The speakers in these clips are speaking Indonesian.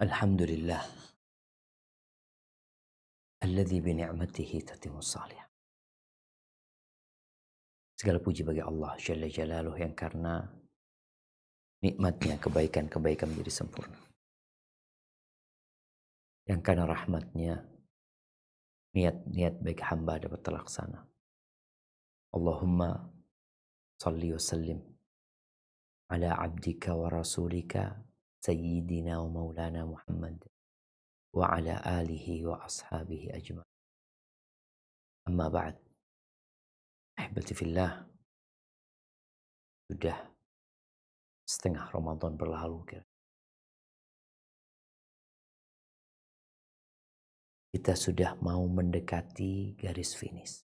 Alhamdulillah, alladzi bi ni'matihi tatimmus shalihat. Segala puji bagi Allah Jalla Jalaluhu yang karena nikmatnya kebaikan-kebaikan menjadi sempurna. Yang karena rahmatnya niat-niat baik hamba dapat terlaksana. Allahumma salli wa sallim ala abdika wa rasulika sayyidina wa maulana Muhammad wa ala alihi wa ashabihi ajma'in. Amma ba'd. Ahibati fillah, sudah setengah Ramadan berlalu. Kita sudah mau mendekati garis finish.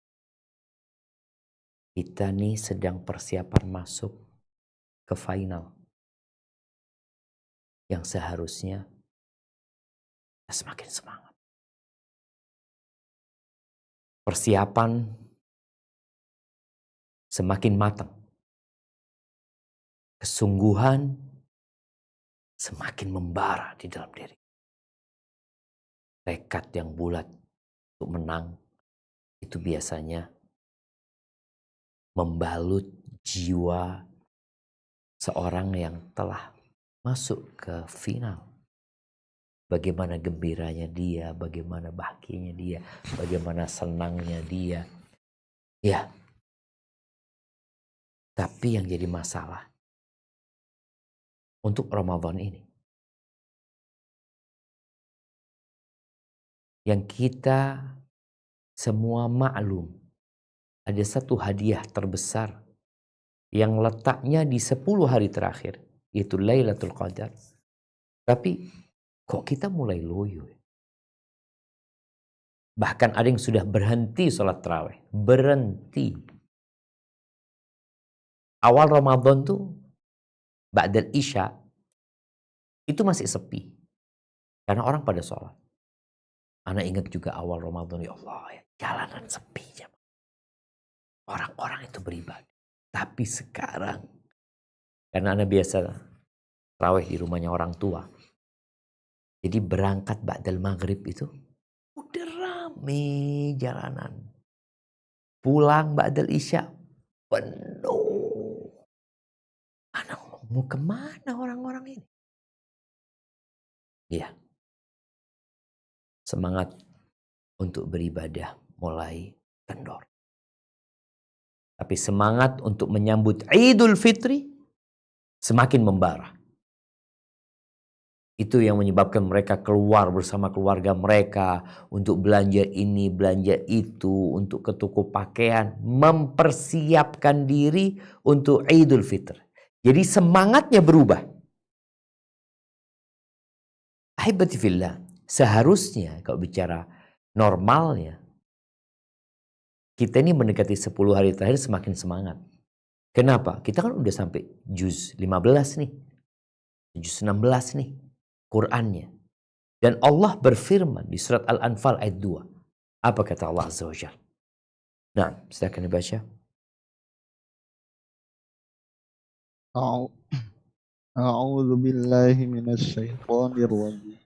Kita nih sedang persiapan masuk ke final. Yang seharusnya kita semakin semangat. Persiapan semakin matang. Kesungguhan semakin membara di dalam diri. Tekad yang bulat untuk menang itu biasanya membalut jiwa seorang yang telah masuk ke final. Bagaimana gembiranya dia, bagaimana bahagianya dia, bagaimana senangnya dia. Ya. Tapi yang jadi masalah untuk Ramadan ini, yang kita semua maklum, ada satu hadiah terbesar yang letaknya di 10 hari terakhir, yaitu Lailatul Qadar. Tapi kok kita mulai loyo? Bahkan ada yang sudah berhenti sholat tarawih. Berhenti. Awal Ramadan tuh, Ba'dal Isya, itu masih sepi. Karena orang pada sholat. Ana ingat juga awal Ramadan, ya Allah, ya, jalanan sepi. Orang-orang itu beribadah. Tapi sekarang, karena Ana biasa tarawih di rumahnya orang tua. Jadi berangkat Ba'dal Maghrib itu, udah rame jalanan. Pulang Ba'dal Isya, penuh. Ana mau kemana orang-orang ini? Iya. Semangat untuk beribadah mulai kendor. Tapi semangat untuk menyambut Idul Fitri semakin membara. Itu yang menyebabkan mereka keluar bersama keluarga mereka untuk belanja ini, belanja itu, untuk ke toko pakaian, mempersiapkan diri untuk Idul Fitri. Jadi semangatnya berubah. Ahibati fillah, seharusnya kalau bicara normalnya, kita ini mendekati 10 hari terakhir semakin semangat. Kenapa? Kita kan udah sampai juz 15 nih. Juz 16 nih. Qur'annya. Dan Allah berfirman di surat Al-Anfal ayat 2. Apa kata Allah Azza wa Jalla? Nah, silakan dibaca. A'udzu billahi minasyaitonir rajim.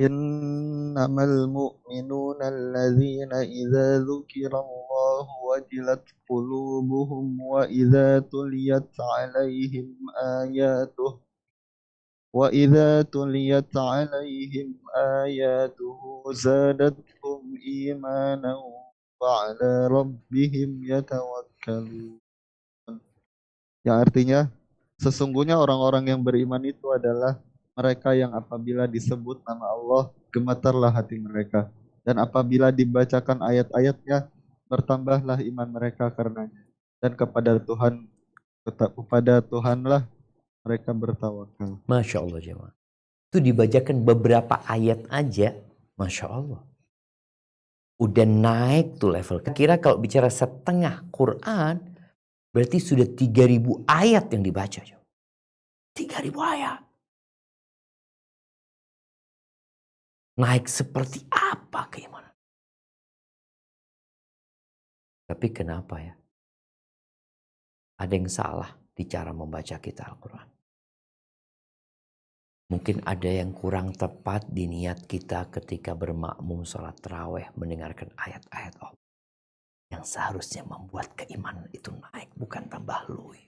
Innamal mu'minuna alladzina idza dzukirallahu wajilat qulubuhum wa idza tuliyat 'alaihim ayatuhu zadatuhum imanan wa 'ala rabbihim yatawakkalun. Yang artinya sesungguhnya orang-orang yang beriman itu adalah mereka yang apabila disebut nama Allah, gemetarlah hati mereka. Dan apabila dibacakan ayat-ayatnya, bertambahlah iman mereka karenanya. Dan kepada Tuhanlah mereka bertawakal. Masya Allah jemaah. Itu dibacakan beberapa ayat aja. Masya Allah. Udah naik tuh level. Kira kalau bicara setengah Quran, berarti sudah 3.000 ayat yang dibaca. 3.000 ayat. Naik seperti apa keimanan? Tapi kenapa ya? Ada yang salah di cara membaca kita Al-Quran. Mungkin ada yang kurang tepat di niat kita ketika bermakmum sholat tarawih mendengarkan ayat-ayat Allah yang seharusnya membuat keimanan itu naik, bukan tambah loyo.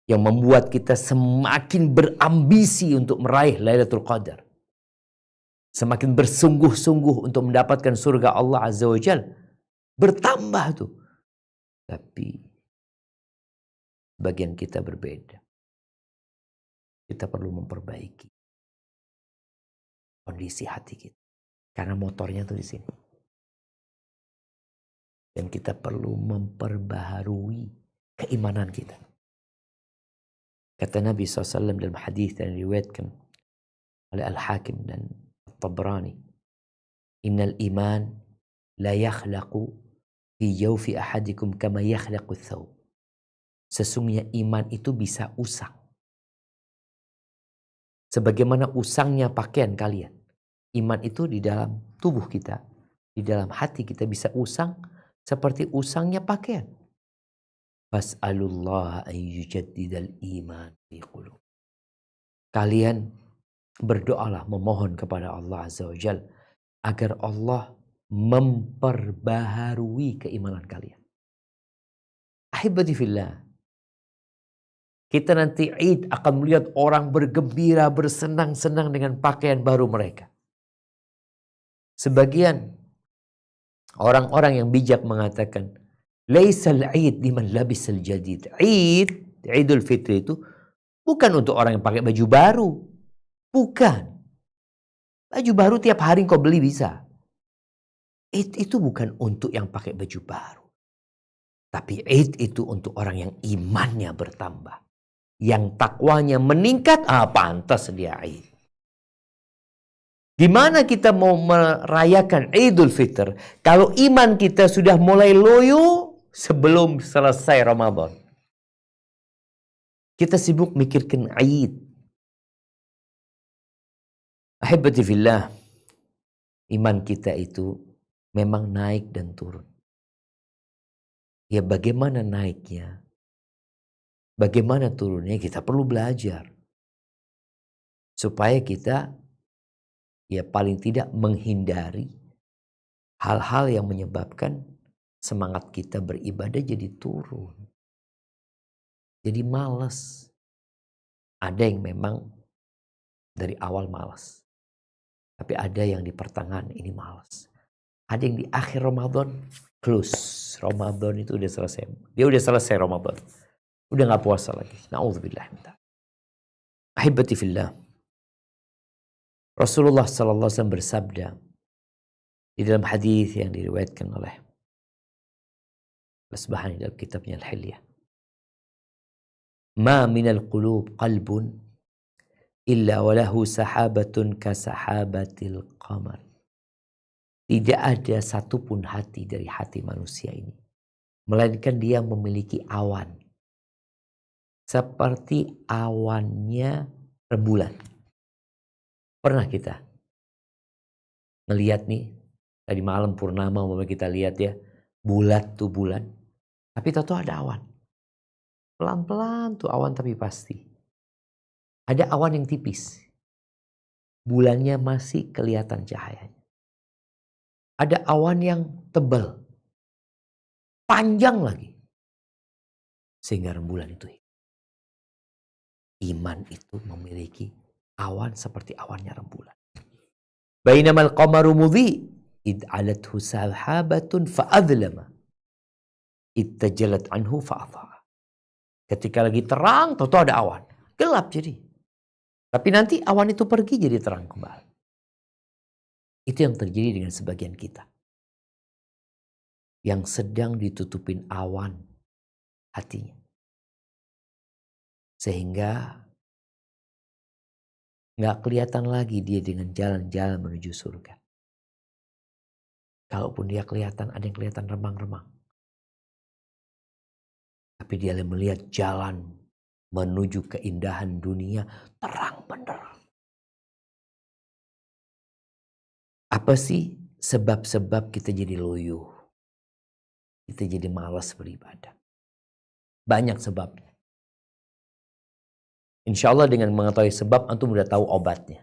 Yang membuat kita semakin berambisi untuk meraih Lailatul Qadar. Semakin bersungguh-sungguh untuk mendapatkan surga Allah Azza wa Jalla. Bertambah tuh. Tapi bagian kita berbeda. Kita perlu memperbaiki kondisi hati kita. Karena motornya tuh di sini. Dan kita perlu memperbaharui keimanan kita. Kata Nabi SAW dalam hadis yang diriwayatkan oleh Al-Hakim dan Tabrani, Innal iman la yakhlaqu fi jawfi ahadikum kama yakhlaqu thawb. Sesungguhnya iman itu bisa usang. Sebagaimana usangnya pakaian kalian. Iman itu di dalam tubuh kita, di dalam hati kita bisa usang seperti usangnya pakaian. Fas'alullah an yujaddidal iman fi qulub. Kalian berdoalah, memohon kepada Allah Azza wa Jalla agar Allah memperbaharui keimanan kalian. Ahibati fillah. Kita nanti Id akan melihat orang bergembira, bersenang-senang dengan pakaian baru mereka. Sebagian orang-orang yang bijak mengatakan, Laisal Id liman labisal jadid. Idul Fitri itu bukan untuk orang yang pakai baju baru. Bukan. Baju baru tiap hari kau beli bisa. Id itu bukan untuk yang pakai baju baru. Tapi Id itu untuk orang yang imannya bertambah. Yang takwanya meningkat, pantas dia Id. Gimana kita mau merayakan Idul Fitr kalau iman kita sudah mulai loyo sebelum selesai Ramadan? Kita sibuk mikirkan Id. Ahibati fillah, iman kita itu memang naik dan turun. Ya bagaimana naiknya? Bagaimana turunnya? Kita perlu belajar. Supaya kita ya paling tidak menghindari hal-hal yang menyebabkan semangat kita beribadah jadi turun. Jadi malas. Ada yang memang dari awal malas. Tapi ada yang di pertengahan ini malas. Ada yang di akhir Ramadan close. Ramadan itu udah selesai. Dia udah selesai Ramadan. Udah gak puasa lagi. Na'udzubillah. Ahibati fillah. Rasulullah SAW bersabda di dalam hadis yang diriwayatkan oleh Al-Asbahani dalam kitabnya Al-Hilyah. Ma minal qulub qalbun illa walahu sahabatun kasahabatil qamar. Tidak ada satupun hati dari hati manusia ini, melainkan dia memiliki awan seperti awannya rembulan. Pernah kita ngelihat nih tadi malam purnama kita lihat ya, bulat tuh bulan, tapi tahu ada awan. Pelan-pelan tuh awan tapi pasti. Ada awan yang tipis. Bulannya masih kelihatan cahayanya. Ada awan yang tebal. Panjang lagi. Sehingga rembulan itu hilang. Iman itu memiliki awan seperti awannya rembulan. Bainamal qamaru mudhi id alathu sahabatun fa'adlama id tajalat anhu fa'adha. Ketika lagi terang, tahu ada awan. Gelap jadi. Tapi nanti awan itu pergi jadi terang kembali. Itu yang terjadi dengan sebagian kita. Yang sedang ditutupin awan hatinya. Sehingga nggak kelihatan lagi dia dengan jalan-jalan menuju surga. Kalaupun dia kelihatan, ada yang kelihatan remang-remang. Tapi dia melihat jalan menuju keindahan dunia terang benderang. Apa sih sebab-sebab kita jadi loyo? Kita jadi malas beribadah. Banyak sebabnya. Insya Allah dengan mengetahui sebab antum udah tahu obatnya.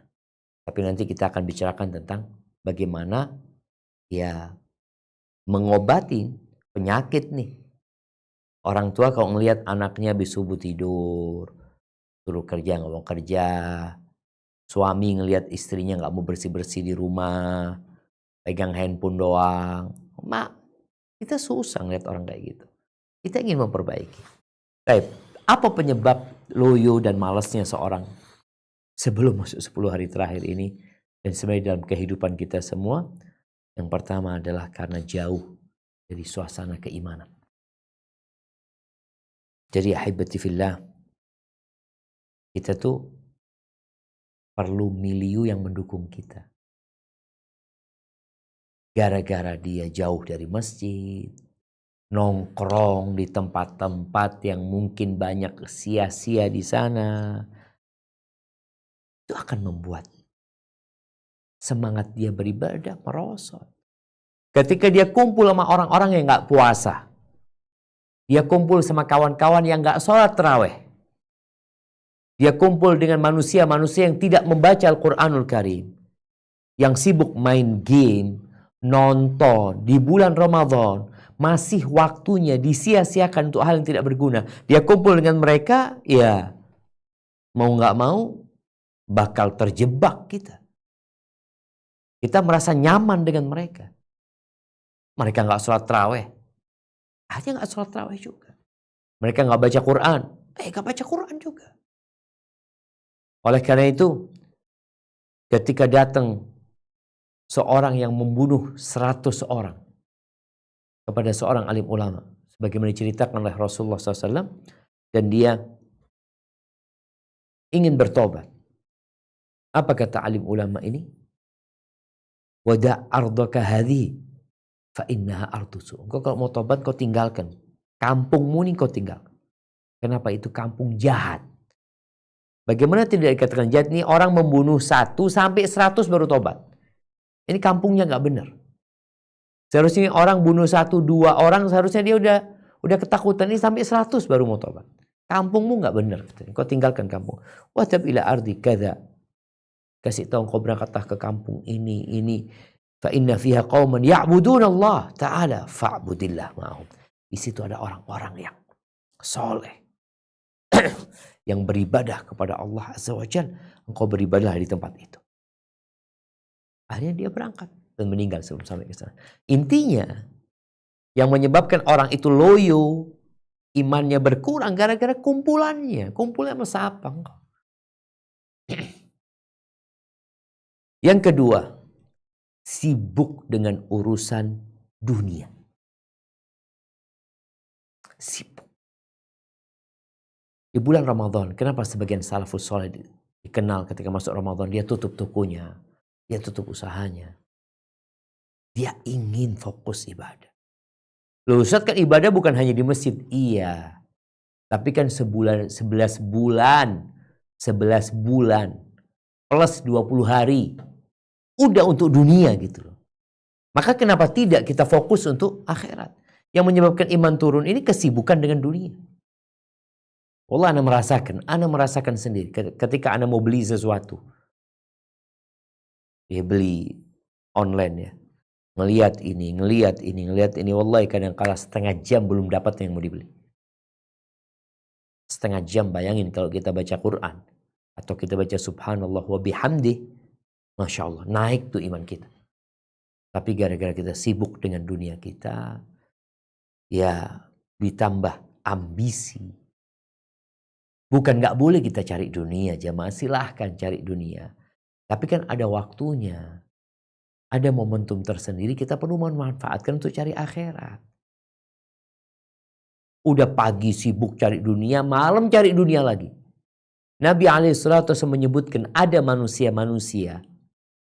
Tapi nanti kita akan bicarakan tentang bagaimana ya mengobati penyakit nih. Orang tua kalau ngelihat anaknya habis subuh tidur, suruh kerja nggak mau kerja, suami ngelihat istrinya nggak mau bersih-bersih di rumah, pegang handphone doang. Mak, kita susah ngeliat orang kayak gitu. Kita ingin memperbaiki. Baik, apa penyebab loyo dan malasnya seorang sebelum masuk 10 hari terakhir ini dan sebenarnya dalam kehidupan kita semua? Yang pertama adalah karena jauh dari suasana keimanan. Jadi ahibati fillah, kita tuh perlu milieu yang mendukung kita. Gara-gara dia jauh dari masjid, nongkrong di tempat-tempat yang mungkin banyak sia-sia di sana, itu akan membuat semangat dia beribadah merosot. Ketika dia kumpul sama orang-orang yang gak puasa, dia kumpul sama kawan-kawan yang gak sholat tarawih, dia kumpul dengan manusia-manusia yang tidak membaca Al-Quranul Karim, yang sibuk main game, nonton di bulan Ramadan, masih waktunya disia-siakan untuk hal yang tidak berguna. Dia kumpul dengan mereka, ya mau gak mau bakal terjebak kita. Kita merasa nyaman dengan mereka. Mereka gak sholat tarawih, aja gak sholat tarawih juga. Mereka gak baca Quran, gak baca Quran juga. Oleh karena itu, ketika datang seorang yang membunuh 100 orang kepada seorang alim ulama, sebagaimana diceritakan oleh Rasulullah SAW, dan dia ingin bertobat. Apa kata alim ulama ini? Wada' ardaka hadhi fa innaha ardusu. Engkau kalau mau tobat kau tinggalkan kampungmu ini, kau tinggalkan. Kenapa? Itu kampung jahat. Bagaimana tidak dikatakan jahat? Ini orang membunuh 1 sampai 100 baru tobat. Ini kampungnya nggak benar. Seharusnya orang bunuh 1, 2 orang, seharusnya dia udah ketakutan. Ini sampai 100 baru mau tobat. Kampungmu nggak benar. Kau tinggalkan kampung. Watab ila ardi kada. Kasih tahu kau berangkatlah ke kampung ini. Fa inna fiha qauman ya'budun Allah Ta'ala fa'budillah ma'hum. Di situ ada orang-orang yang soleh, yang beribadah kepada Allah Azza wa Jalla. Engkau beribadah di tempat itu. Akhirnya dia berangkat dan meninggal sebelum sampai ke sana. Intinya, yang menyebabkan orang itu loyo, imannya berkurang gara-gara kumpulannya. Kumpulnya sama siapa? Yang kedua, sibuk dengan urusan dunia. Sibuk. Di bulan Ramadan, kenapa sebagian salafus soleh dikenal ketika masuk Ramadan, dia tutup tokonya, dia tutup usahanya. Dia ingin fokus ibadah. Loh Ustaz, kan ibadah bukan hanya di masjid. Iya. Tapi kan 11 bulan plus 20 hari. Udah untuk dunia gitu loh. Maka kenapa tidak kita fokus untuk akhirat? Yang menyebabkan iman turun ini kesibukan dengan dunia. Wallah ana merasakan sendiri ketika ana mau beli sesuatu. Ya beli online ya. Ngelihat ini. Wallahi kadang kala setengah jam belum dapat yang mau dibeli. Setengah jam, bayangin kalau kita baca Quran. Atau kita baca subhanallah wa bihamdih. Masya Allah, naik tuh iman kita. Tapi gara-gara kita sibuk dengan dunia kita, ya ditambah ambisi. Bukan gak boleh kita cari dunia, jamaah silahkan cari dunia. Tapi kan ada waktunya. Ada momentum tersendiri kita perlu memanfaatkan untuk cari akhirat. Udah pagi sibuk cari dunia, malam cari dunia lagi. Nabi SAW menyebutkan ada manusia-manusia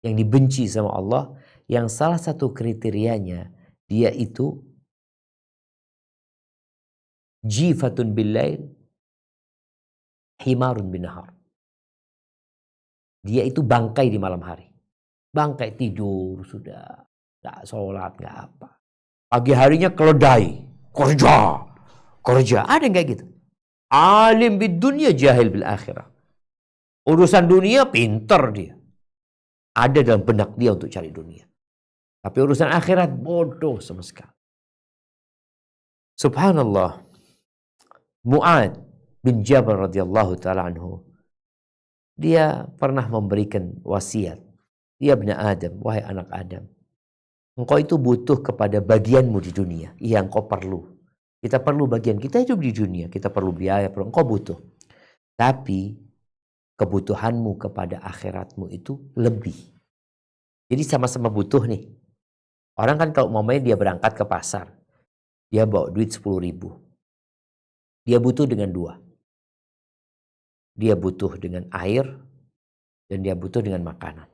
yang dibenci sama Allah, yang salah satu kriterianya dia itu jifatun billail, himarun binahar. Dia itu bangkai di malam hari. Bangkai tidur sudah, gak sholat, gak apa. Pagi harinya keledai, kerja. Ada yang kayak gitu. Alim bid dunya, jahil bil akhirah. Urusan dunia pinter dia. Ada dalam benak dia untuk cari dunia. Tapi urusan akhirat bodoh sama sekali. Subhanallah. Mu'ad bin Jabal radhiyallahu taala anhu. Dia pernah memberikan wasiat. Ya ibna Adam, wahai anak Adam. Engkau itu butuh kepada bagianmu di dunia. Iya, engkau perlu. Kita perlu bagian. Kita hidup di dunia. Kita perlu biaya. Engkau butuh. Tapi kebutuhanmu kepada akhiratmu itu lebih. Jadi sama-sama butuh nih. Orang kan kalau mamanya dia berangkat ke pasar. Dia bawa duit 10.000. Dia butuh dengan 2. Dia butuh dengan air. Dan dia butuh dengan makanan.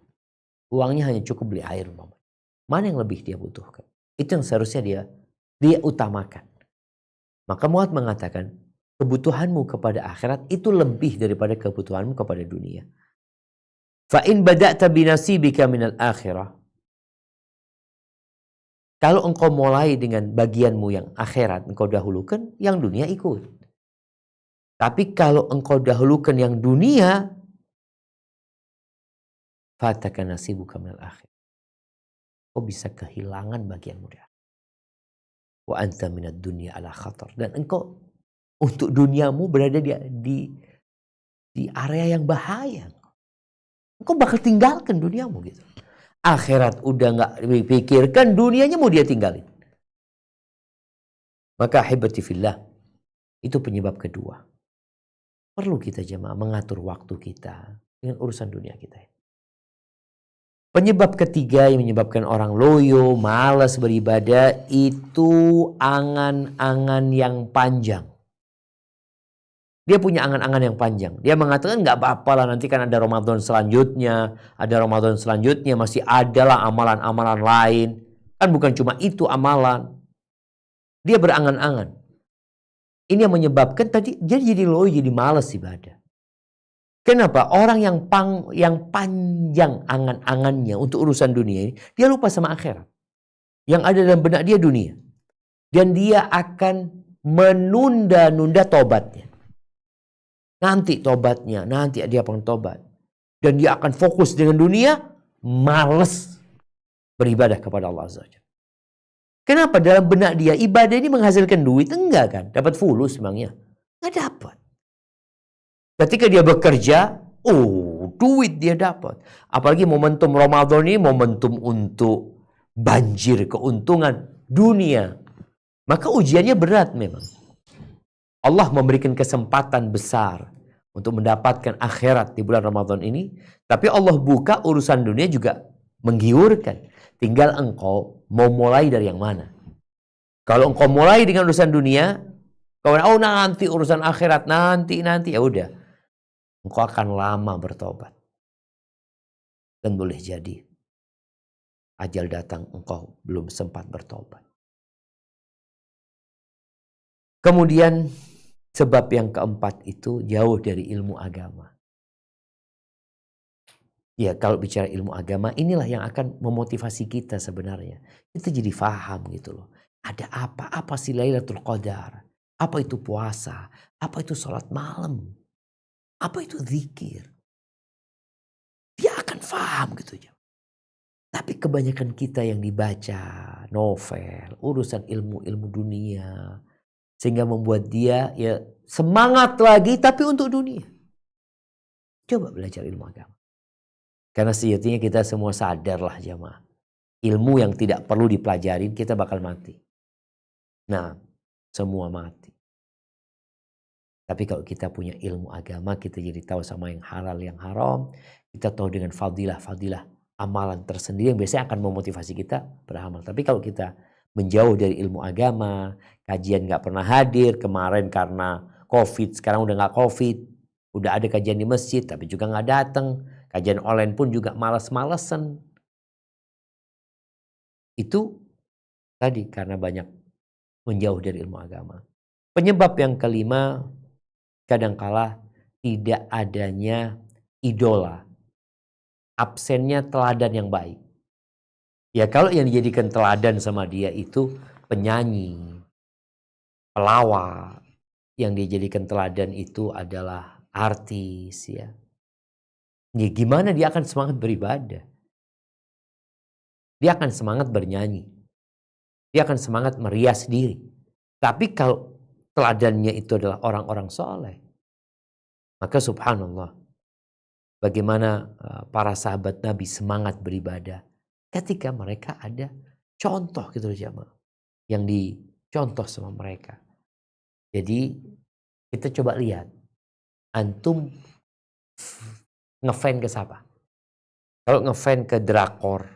Uangnya hanya cukup beli air. Mana yang lebih dia butuhkan? Itu yang seharusnya dia utamakan. Maka Mu'ad mengatakan, kebutuhanmu kepada akhirat itu lebih daripada kebutuhanmu kepada dunia. Fa in bada'ta binasibika minal akhirah. Kalau engkau mulai dengan bagianmu yang akhirat, engkau dahulukan, yang dunia ikut. Tapi kalau engkau dahulukan yang dunia, fataka nasibuka minal akhirah. Kau bisa kehilangan bagianmu dia. Wa anta minad dunya ala khatar. Dan engkau untuk duniamu berada di area yang bahaya. Engkau bakal tinggalkan duniamu gitu. Akhirat udah gak dipikirkan, dunianya mau dia tinggalin. Maka ahibati fillah, itu penyebab kedua. Perlu kita jemaah mengatur waktu kita dengan urusan dunia kita. Penyebab ketiga yang menyebabkan orang loyo, malas beribadah, itu angan-angan yang panjang. Dia punya angan-angan yang panjang. Dia mengatakan gak apa-apa lah, nanti kan ada Ramadan selanjutnya. Ada Ramadan selanjutnya, masih adalah amalan-amalan lain. Kan bukan cuma itu amalan. Dia berangan-angan. Ini yang menyebabkan tadi dia jadi loyo, jadi malas ibadah. Kenapa? Orang yang panjang angan-angannya untuk urusan dunia ini, dia lupa sama akhirat. Yang ada dalam benak dia dunia. Dan dia akan menunda-nunda tobatnya. Nanti tobatnya, nanti dia akan tobat. Dan dia akan fokus dengan dunia, malas beribadah kepada Allah Azza wa Jalla. Kenapa? Dalam benak dia, ibadah ini menghasilkan duit? Enggak kan? Dapat fulus memangnya? Enggak dapat. Ketika dia bekerja, duit dia dapat. Apalagi momentum Ramadan ini momentum untuk banjir keuntungan dunia. Maka ujiannya berat memang. Allah memberikan kesempatan besar untuk mendapatkan akhirat di bulan Ramadan ini. Tapi Allah buka urusan dunia juga menggiurkan. Tinggal engkau mau mulai dari yang mana. Kalau engkau mulai dengan urusan dunia, kau nanti urusan akhirat, nanti, ya udah. Engkau akan lama bertobat. Dan boleh jadi ajal datang engkau belum sempat bertobat. Kemudian sebab yang keempat itu jauh dari ilmu agama. Ya, kalau bicara ilmu agama, inilah yang akan memotivasi kita sebenarnya. Kita jadi paham gitu loh. Ada apa sih Lailatul Qadar? Apa itu puasa? Apa itu sholat malam? Apa itu zikir? Dia akan paham gitu aja. Tapi kebanyakan kita yang dibaca novel, urusan ilmu-ilmu dunia, sehingga membuat dia ya semangat lagi tapi untuk dunia. Coba belajar ilmu agama. Karena sejatinya kita semua sadarlah jamaah. Ilmu yang tidak perlu dipelajarin kita bakal mati. Nah, semua mati. Tapi kalau kita punya ilmu agama, kita jadi tahu sama yang halal, yang haram. Kita tahu dengan fadilah amalan tersendiri yang biasanya akan memotivasi kita beramal. Tapi kalau kita menjauh dari ilmu agama, kajian gak pernah hadir, kemarin karena COVID, sekarang udah gak COVID. Udah ada kajian di masjid, tapi juga gak datang. Kajian online pun juga malas-malesan. Itu tadi karena banyak menjauh dari ilmu agama. Penyebab yang kelima, kadangkala tidak adanya idola. Absennya teladan yang baik. Ya kalau yang dijadikan teladan sama dia itu penyanyi, pelawak. Yang dijadikan teladan itu adalah artis ya. Ya, gimana dia akan semangat beribadah? Dia akan semangat bernyanyi. Dia akan semangat merias diri. Tapi kalau teladannya itu adalah orang-orang soleh, maka subhanallah, bagaimana para sahabat Nabi semangat beribadah ketika mereka ada contoh gitu loh jamaah, yang dicontoh sama mereka. Jadi kita coba lihat, antum ngefan ke siapa? Kalau ngefan ke drakor,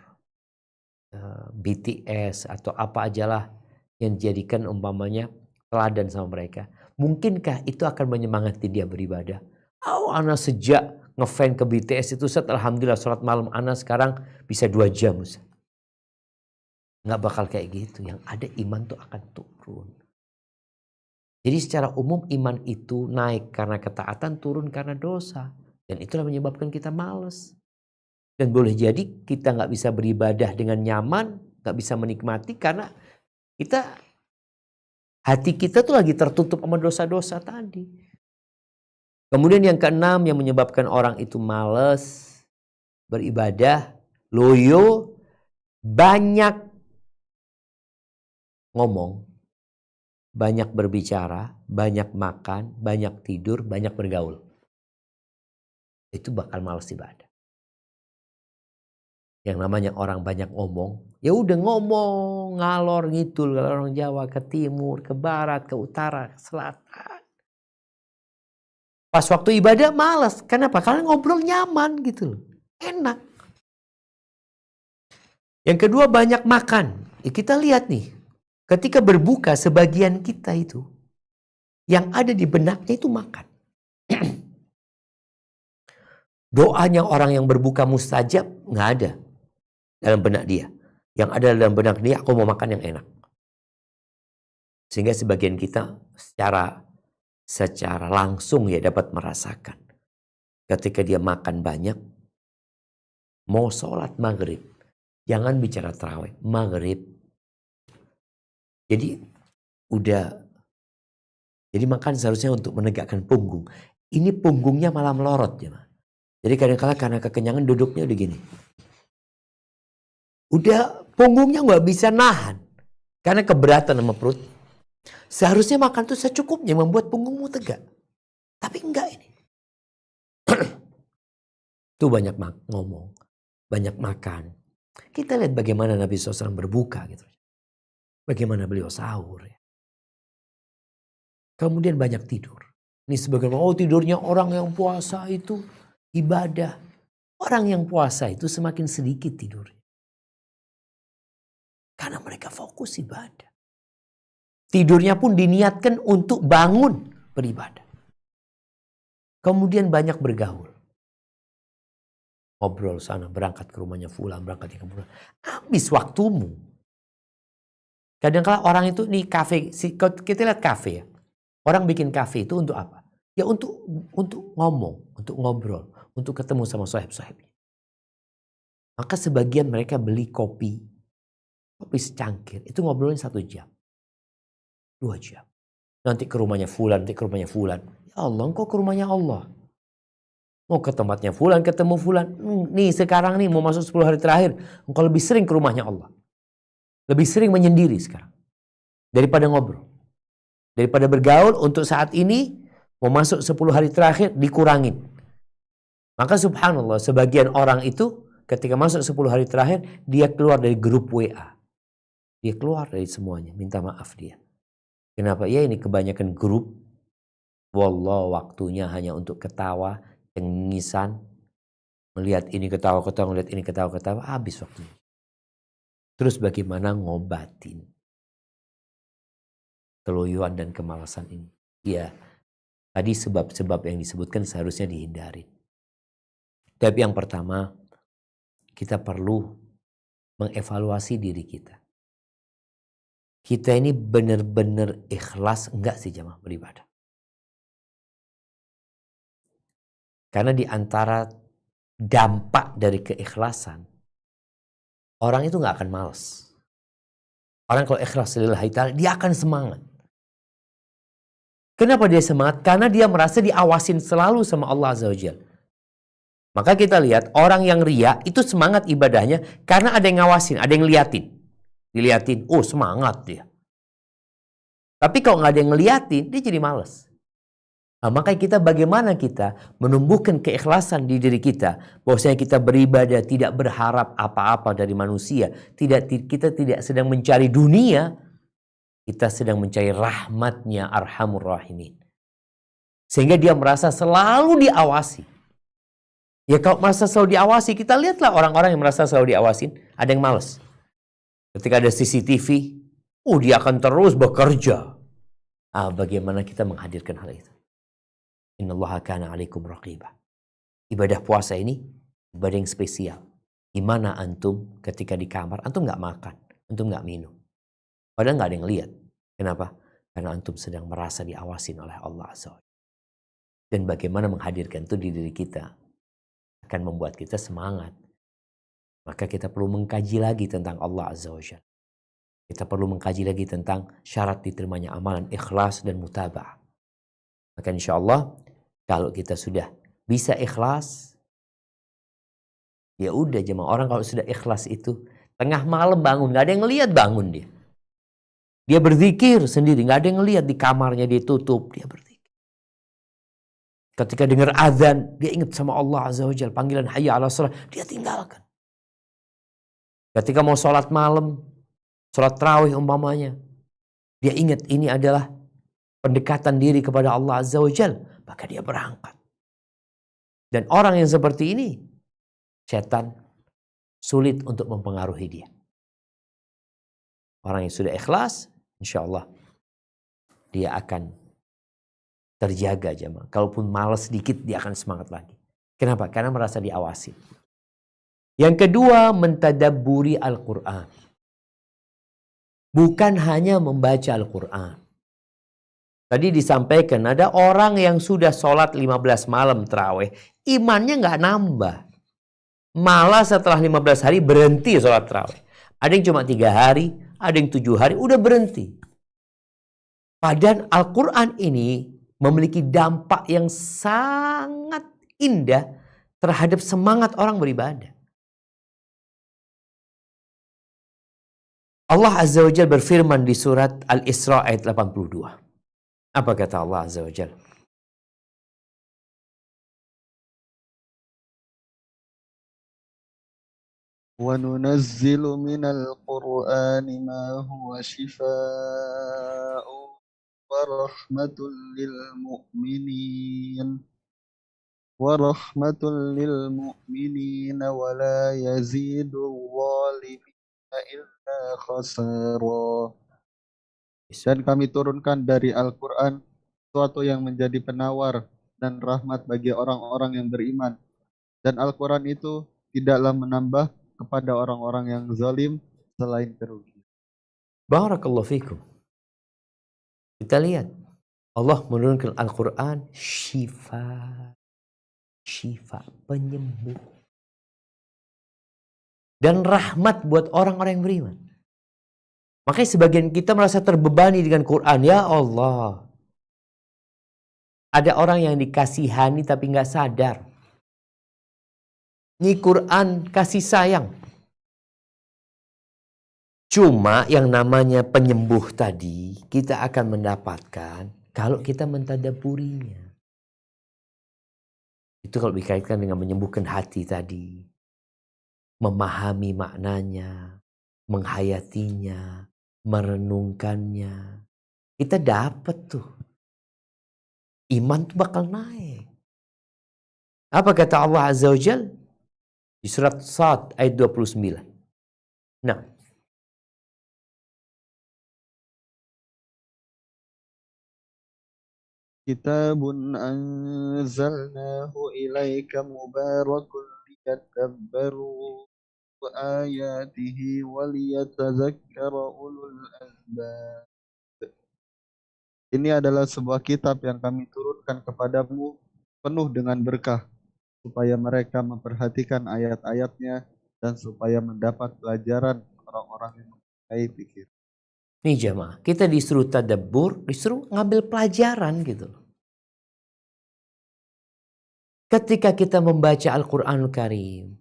BTS atau apa ajalah yang dijadikan umpamanya teladan sama mereka, mungkinkah itu akan menyemangati dia beribadah? Oh, ana sejak ngefan ke BTS itu, Ustaz, alhamdulillah sholat malam ana sekarang bisa 2 jam, Ustaz. Nggak bakal kayak gitu. Yang ada iman tuh akan turun. Jadi secara umum iman itu naik karena ketaatan, turun karena dosa. Dan itulah menyebabkan kita males. Dan boleh jadi kita nggak bisa beribadah dengan nyaman, nggak bisa menikmati karena hati kita tuh lagi tertutup sama dosa-dosa tadi. Kemudian yang keenam yang menyebabkan orang itu males beribadah, loyo, banyak ngomong, banyak berbicara, banyak makan, banyak tidur, banyak bergaul. Itu bakal males ibadah. Yang namanya orang banyak ngomong, ya udah ngomong ngalor ngidul, kalau orang Jawa, ke timur, ke barat, ke utara, ke selatan. Pas waktu ibadah malas. Kenapa? Karena ngobrol nyaman gitu loh. Enak. Yang kedua banyak makan. Ya kita lihat nih, ketika berbuka sebagian kita itu yang ada di benaknya itu makan. Doanya orang yang berbuka mustajab nggak ada dalam benak dia. Yang ada dalam benak dia, aku mau makan yang enak. Sehingga sebagian kita secara langsung ya dapat merasakan. Ketika dia makan banyak, mau sholat maghrib, jangan bicara tarawih, maghrib. Jadi makan seharusnya untuk menegakkan punggung. Ini punggungnya malah melorot ya. Jadi kadang-kadang karena kekenyangan duduknya udah gini. Udah punggungnya nggak bisa nahan karena keberatan sama perut. Seharusnya makan tuh secukupnya membuat punggungmu tegak. Tapi enggak ini. Tuh banyak ngomong, banyak makan. Kita lihat bagaimana Nabi SAW berbuka gitu. Bagaimana beliau sahur ya. Kemudian banyak tidur. Ini sebagaimana tidurnya orang yang puasa itu ibadah. Orang yang puasa itu semakin sedikit tidurnya. Karena mereka fokus ibadah. Tidurnya pun diniatkan untuk bangun beribadah. Kemudian banyak bergaul. Ngobrol sana, berangkat ke rumahnya fulan, berangkat ke fulan. Habis waktumu. Kadang-kadang orang itu nih kafe, kita lihat kafe ya. Orang bikin kafe itu untuk apa? Ya untuk ngomong, untuk ngobrol, untuk ketemu sama sahib-sahibnya. Maka sebagian mereka beli kopi secangkir, itu ngobrolin 1 jam, 2 jam. Nanti ke rumahnya fulan, nanti ke rumahnya fulan. Ya Allah, engkau ke rumahnya Allah. Mau ke tempatnya fulan, ketemu fulan. Nih sekarang nih mau masuk 10 hari terakhir, engkau lebih sering ke rumahnya Allah. Lebih sering menyendiri sekarang. Daripada ngobrol. Daripada bergaul untuk saat ini, mau masuk 10 hari terakhir dikurangin. Maka subhanallah sebagian orang itu ketika masuk 10 hari terakhir, dia keluar dari grup WA. Dia keluar dari semuanya, minta maaf dia. Kenapa? Ya ini kebanyakan grup. Wallah waktunya hanya untuk ketawa, cengisan. Melihat ini ketawa-ketawa, melihat ini ketawa-ketawa, habis waktunya. Terus bagaimana ngobatin keloyohan dan kemalasan ini? Ya, tadi sebab-sebab yang disebutkan seharusnya dihindari. Tapi yang pertama, kita perlu mengevaluasi diri kita. Kita ini benar-benar ikhlas enggak sih jamaah beribadah? Karena di antara dampak dari keikhlasan, orang itu enggak akan malas. Orang kalau ikhlas lillahi ta'ala, dia akan semangat. Kenapa dia semangat? Karena dia merasa diawasin selalu sama Allah Azza wa Jalla. Maka kita lihat orang yang ria itu semangat ibadahnya karena ada yang ngawasin, ada yang liatin. Diliatin, oh semangat dia. Tapi kalau nggak ada yang ngeliatin, dia jadi males. Nah, makanya kita bagaimana kita menumbuhkan keikhlasan di diri kita. Bahwasanya kita beribadah tidak berharap apa-apa dari manusia. Kita tidak sedang mencari dunia. Kita sedang mencari rahmatnya Arhamur Rahimin. Sehingga dia merasa selalu diawasi. Ya kalau merasa selalu diawasi, kita lihatlah orang-orang yang merasa selalu diawasin. Ada yang males. Ketika ada CCTV, dia akan terus bekerja. Bagaimana kita menghadirkan hal itu? Innallaha kana 'alaikum raqibah. Ibadah puasa ini ibadah yang spesial. Gimana antum ketika di kamar, antum nggak makan, antum nggak minum. Padahal nggak ada yang lihat. Kenapa? Karena antum sedang merasa diawasin oleh Allah Azza wa Jalla. Dan bagaimana menghadirkan itu di diri kita akan membuat kita semangat. Maka kita perlu mengkaji lagi tentang Allah Azza wa Jalla. Kita perlu mengkaji lagi tentang syarat diterimanya amalan, ikhlas dan mutaba'ah. Maka insya Allah kalau kita sudah bisa ikhlas, ya udah jemaah. Orang kalau sudah ikhlas itu tengah malam bangun, nggak ada yang ngelihat bangun dia. Dia berzikir sendiri, nggak ada yang ngelihat di kamarnya dia tutup, dia berzikir. Ketika dengar azan, dia ingat sama Allah Azza wa Jalla, panggilan hayya 'alas shalah, dia tinggalkan. Ketika mau sholat malam, sholat tarawih umpamanya, dia ingat ini adalah pendekatan diri kepada Allah Azza wa Jalla, maka dia berangkat. Dan orang yang seperti ini, setan sulit untuk mempengaruhi dia. Orang yang sudah ikhlas, insya Allah dia akan terjaga jemaah. Kalaupun malas sedikit, dia akan semangat lagi. Kenapa? Karena merasa diawasi. Yang kedua, mentadabburi Al-Quran. Bukan hanya membaca Al-Quran. Tadi disampaikan ada orang yang sudah sholat 15 malam tarawih, imannya nggak nambah. Malah setelah 15 hari berhenti sholat tarawih. Ada yang cuma 3 hari, ada yang 7 hari, udah berhenti. Padahal Al-Quran ini memiliki dampak yang sangat indah terhadap semangat orang beribadah. Allah Azza wa Jalla berfirman di surat Al-Isra ayat 82. Apa kata Allah Azza wa Jalla? وَنُنَزِّلُ مِنَ الْقُرْآنِ مَا هُوَ شِفَاءٌ وَرَحْمَةٌ لِلْمُؤْمِنِينَ وَلَا يَزِيدُ الظَّالِمِينَ إِلَّا خَسَارًا. Dan kami turunkan dari Al-Quran sesuatu yang menjadi penawar dan rahmat bagi orang-orang yang beriman. Dan Al-Quran itu tidaklah menambah kepada orang-orang yang zalim selain kerugian. Barakallahu fikum. Kita lihat Allah menurunkan Al-Quran syifa, penyembuh dan rahmat buat orang-orang yang beriman. Makanya sebagian kita merasa terbebani dengan Quran. Ya Allah, ada orang yang dikasihani tapi nggak sadar. Ini Quran kasih sayang. Cuma yang namanya penyembuh tadi kita akan mendapatkan kalau kita mentadabburinya. Itu kalau dikaitkan dengan menyembuhkan hati tadi. Memahami maknanya, menghayatinya, merenungkannya. Kita dapat tuh. Iman tuh bakal naik. Apa kata Allah Azza wa Jalla? Di surat Sad ayat 29. Nah, Kitabun anzalnahu ilaika mubarakun liyadabbaru ayatihi waliyatazakkara ulul albab. Ini adalah sebuah kitab yang kami turunkan kepadamu penuh dengan berkah supaya mereka memperhatikan ayat-ayatnya dan supaya mendapat pelajaran orang-orang yang mempunyai pikir. nih jamaah, kita disuruh tadabbur, disuruh ngambil pelajaran gitu. ketika kita membaca Al-Quranul Karim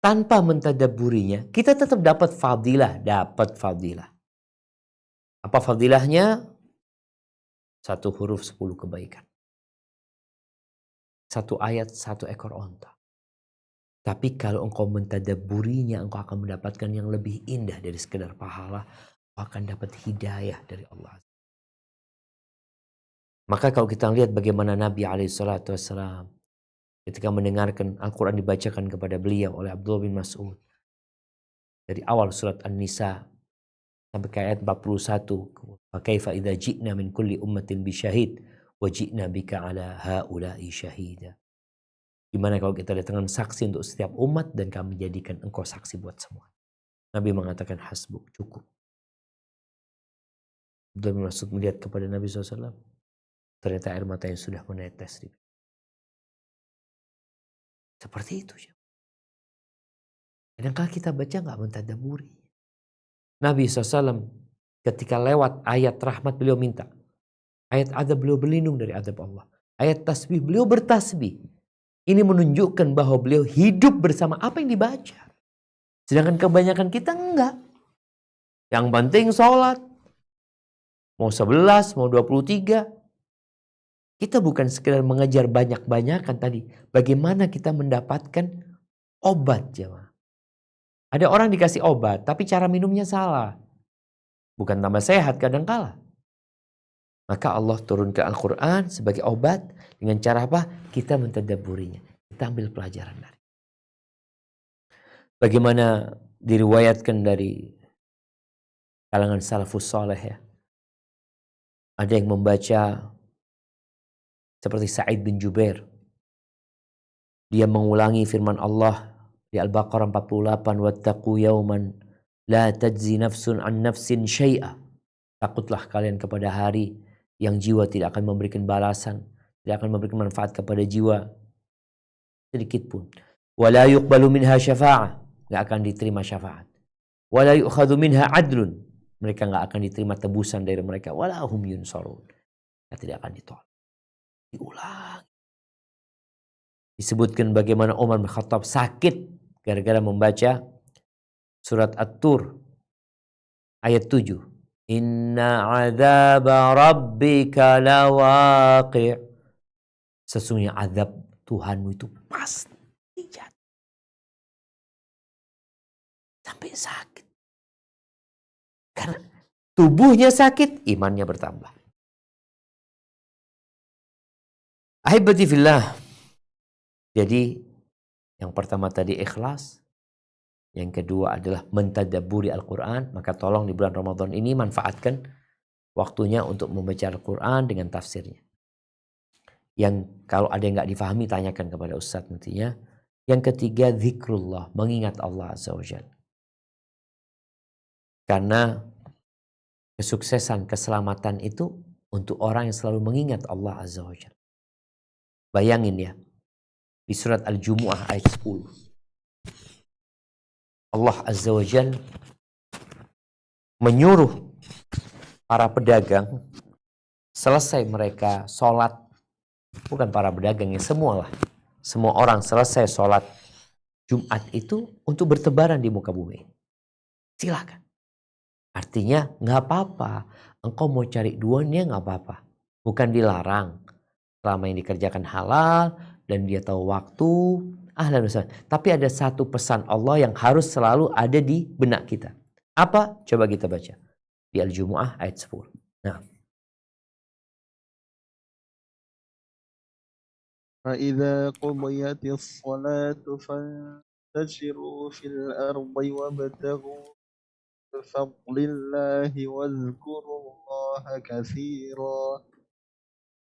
tanpa mentadabburinya, kita tetap dapat fadilah. Apa fadilahnya? 1 huruf 10 kebaikan. 1 ayat 1 ekor onta. Tapi kalau engkau mentadabburinya, engkau akan mendapatkan yang lebih indah dari sekedar pahala. Engkau akan dapat hidayah dari Allah. Maka kalau kita lihat bagaimana Nabi SAW ketika mendengarkan Al-Quran dibacakan kepada beliau oleh Abdullah bin Mas'ud. Dari awal surat An-Nisa sampai ke ayat 41. Fa kaifa idza ji'na min kulli ummatin bisyahid wa ji'na bika ala haula'i syahida. Gimana kalau kita datangkan saksi untuk setiap umat dan kami jadikan engkau saksi buat semua. Nabi mengatakan hasbuk, cukup. Abdullah bin Mas'ud melihat kepada Nabi SAW. Ternyata air matanya sudah menetes. Seperti itu. Kadang-kadang kita baca gak mentadabburi. Nabi SAW ketika lewat ayat rahmat beliau minta. Ayat adab beliau berlindung dari adab Allah. Ayat tasbih beliau bertasbih. Ini menunjukkan bahwa beliau hidup bersama apa yang dibaca. Sedangkan kebanyakan kita enggak. Yang penting sholat. Mau 11, mau 23. Kita bukan sekedar mengejar banyak-banyakan tadi. Bagaimana kita mendapatkan obat, jemaah. Ada orang dikasih obat, tapi cara minumnya salah. Bukan tambah sehat kadang-kala. Maka Allah turunkan Al-Quran sebagai obat. Dengan cara apa? Kita mentadabburinya. Kita ambil pelajaran dari. Bagaimana diriwayatkan dari kalangan salafus saleh ya. Ada yang membaca seperti Sa'id bin Jubair. Dia mengulangi firman Allah di Al-Baqarah 48. Wattaqu yawman la tajzi nafsun an nafsin syai'a. Takutlah kalian kepada hari yang jiwa tidak akan memberikan balasan, tidak akan memberikan manfaat kepada jiwa sedikit pun. Wa la yuqbalu minha syafa'ah. Enggak akan diterima syafaat. Wa la yu'khadhu minha adlun. Mereka enggak akan diterima tebusan dari mereka. Wa la hum yunsarun. Mereka tidak akan ditolak. Diulang. Disebutkan bagaimana Umar bin Khattab sakit gara-gara membaca surat At-Tur ayat 7. Inna azaba rabbika lawaqi'. Sesungguhnya azab Tuhanmu itu pasti jatuh. Sampai sakit. Karena tubuhnya sakit, imannya bertambah. Ahibati fillah. Jadi yang pertama tadi ikhlas. Yang kedua adalah mentadabburi Al-Quran. Maka tolong di bulan Ramadan ini manfaatkan waktunya untuk membaca Al-Quran dengan tafsirnya. Yang kalau ada yang gak difahami tanyakan kepada Ustadz nantinya. Yang ketiga zikrullah. Mengingat Allah Azza wa Jalla. Karena kesuksesan, keselamatan itu untuk orang yang selalu mengingat Allah Azza wa Jalla. Bayangin ya, di surat Al-Jumu'ah ayat 10. Allah Azza wa Jalla menyuruh para pedagang selesai mereka sholat. Bukan para pedagang ya, semualah. Semua orang selesai sholat Jumat itu untuk bertebaran di muka bumi. Silakan. Artinya gak apa-apa. Engkau mau cari duanya gak apa-apa. Bukan dilarang. Selama yang dikerjakan halal dan dia tahu waktu, ahlan wa sahlan. Tapi ada satu pesan Allah yang harus selalu ada di benak kita. Apa? Coba kita baca di Al-Jumu'ah ayat 10. Nah. فَإِذَا قُضِيَتِ الصَّلَاةُ فَانتَشِرُوا فِي الْأَرْضِ وَابْتَغُوا مِنْ فَضْلِ اللَّهِ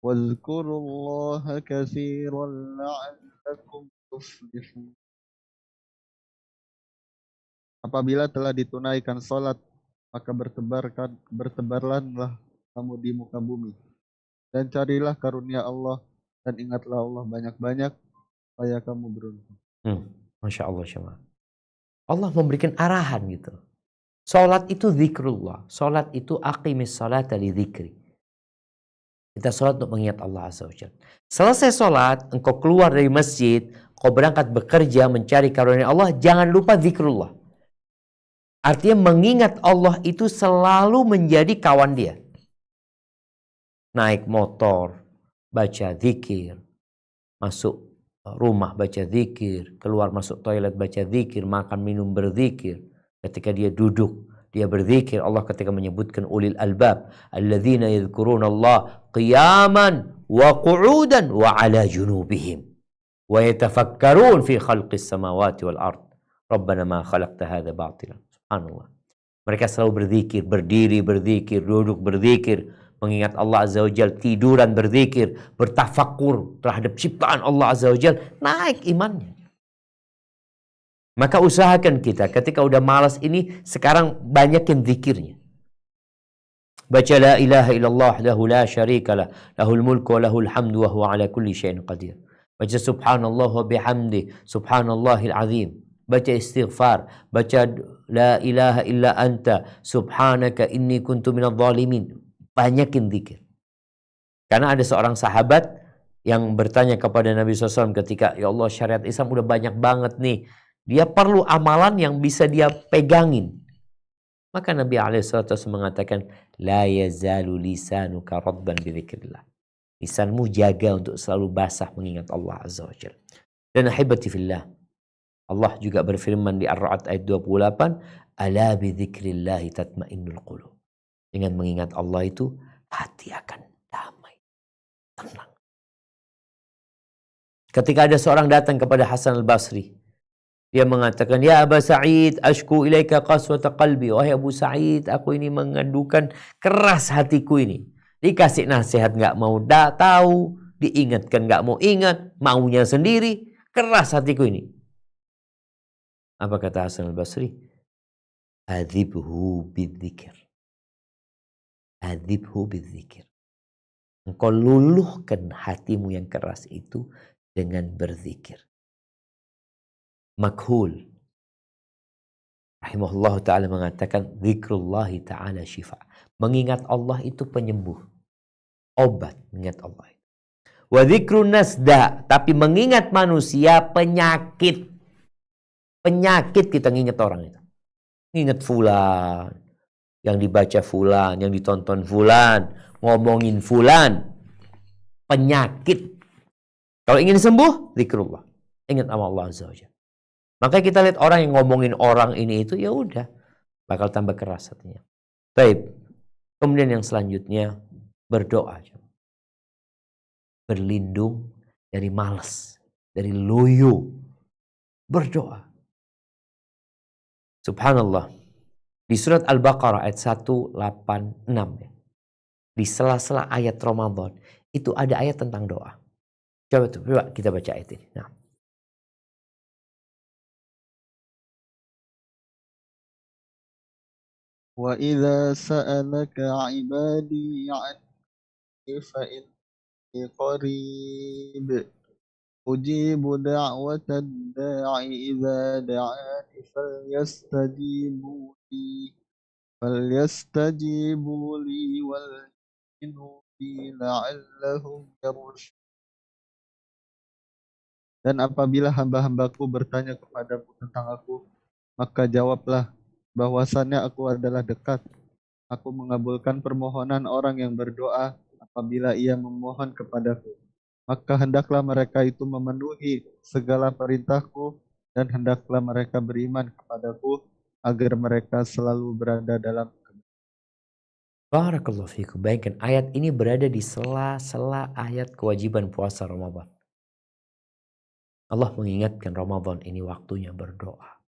واذكروا الله كثيرا لعلكم تفلحون. Apabila telah ditunaikan salat, maka bertebarlah kamu di muka bumi dan carilah karunia Allah dan ingatlah Allah banyak-banyak supaya kamu beruntung. Masya Allah, Syama. Allah memberikan arahan gitu. Salat itu zikrullah. Salat itu aqimis salata li dzikri. Kita sholat untuk mengingat Allah Azza wa Jalla. Selesai sholat, engkau keluar dari masjid, kau berangkat bekerja mencari karunia Allah, jangan lupa zikrullah. Artinya mengingat Allah itu selalu menjadi kawan dia. Naik motor, baca zikir. Masuk rumah baca zikir. Keluar masuk toilet baca zikir. Makan minum berzikir. Ketika dia duduk, dia berzikir. Allah ketika menyebutkan ulil albab. Alladzina yadhkuruna Allah qiyaman wa qu'udan wa ala junubihim. Wa yatafakkarun fi khalqis samawati wal ard. Rabbana ma khalaqta hadha batilan. Subhanallah. Mereka selalu berzikir, berdiri berzikir, duduk berzikir, mengingat Allah Azza wa Jalla, tiduran berzikir, bertafakur terhadap ciptaan Allah Azza wa Jalla, naik imannya. Maka usahakan kita ketika udah malas ini, sekarang banyakin zikirnya. Baca la ilaha illallah lahu la syarika lah, lahul mulku wa lahul hamdu wa huwa ala kulli syai'in qadir. Baca subhanallah wa bihamdi, subhanallahil azim. Baca istighfar, baca la ilaha illa anta, subhanaka inni kuntu minadh dhalimin. Banyakin zikir. Karena ada seorang sahabat yang bertanya kepada Nabi SAW ketika, ya Allah syariat Islam udah banyak banget nih. Dia perlu amalan yang bisa dia pegangin. Maka Nabi SAW mengatakan, la yazalu lisanuka radban bidzikrillah. Lisanmu jaga untuk selalu basah mengingat Allah Azza wa Jalla. Dan ahibati fillah, Allah juga berfirman di Ar-Ra'd ayat 28, ala bidzikrillahi tatmainnul qulub. Dengan mengingat Allah itu, hati akan damai, tenang. Ketika ada seorang datang kepada Hasan al-Basri, dia mengatakan, ya Aba Sa'id, ashku ilaika qaswata qalbi. Wahai Abu Sa'id, aku ini mengadukan keras hatiku ini. Dikasih nasihat nggak mau tahu, diingatkan nggak mau ingat, maunya sendiri, keras hatiku ini. Apa kata Hasan al-Basri? Adzibhu bidzikir. Adzibhu bidzikir. Engkau luluhkan hatimu yang keras itu dengan berzikir. Makhul rahimahullah ta'ala mengatakan, zikrullahi ta'ala syifa. Mengingat Allah itu penyembuh. Obat mengingat Allah. Wa zikrun nasda. Tapi mengingat manusia penyakit. Penyakit kita nginget orang itu. Nginget fulan. Yang dibaca fulan. Yang ditonton fulan. Ngomongin fulan. Penyakit. Kalau ingin sembuh, zikrullah. Ingat sama Allah Azza wa Jalla. Makanya kita lihat orang yang ngomongin orang ini itu, ya udah. Bakal tambah keras hatinya. Baik. Kemudian yang selanjutnya, berdoa. Berlindung dari malas. Dari loyo. Berdoa. Subhanallah. Di surat Al-Baqarah ayat 186 ya. Di sela-sela ayat Ramadan itu ada ayat tentang doa. Coba kita baca ayat ini. Nah. Wa idza sa'alaka 'ibadi 'anni fa inni qarib ujibu da'watad da'i idza da'ani falyastajibu li wal yu'minu bi la'allahum yarshudun. Dan apabila hamba-hambaku bertanya kepadamu tentang aku, maka jawablah bahwasannya aku adalah dekat. Aku mengabulkan permohonan orang yang berdoa apabila ia memohon kepadaku. Maka hendaklah mereka itu memenuhi segala perintahku dan hendaklah mereka beriman kepadaku agar mereka selalu berada dalam kebaikan. Barakallahu fiikum. Bayangkan ayat ini berada di sela-sela ayat kewajiban puasa Ramadan. Allah mengingatkan Ramadan ini waktunya berdoa.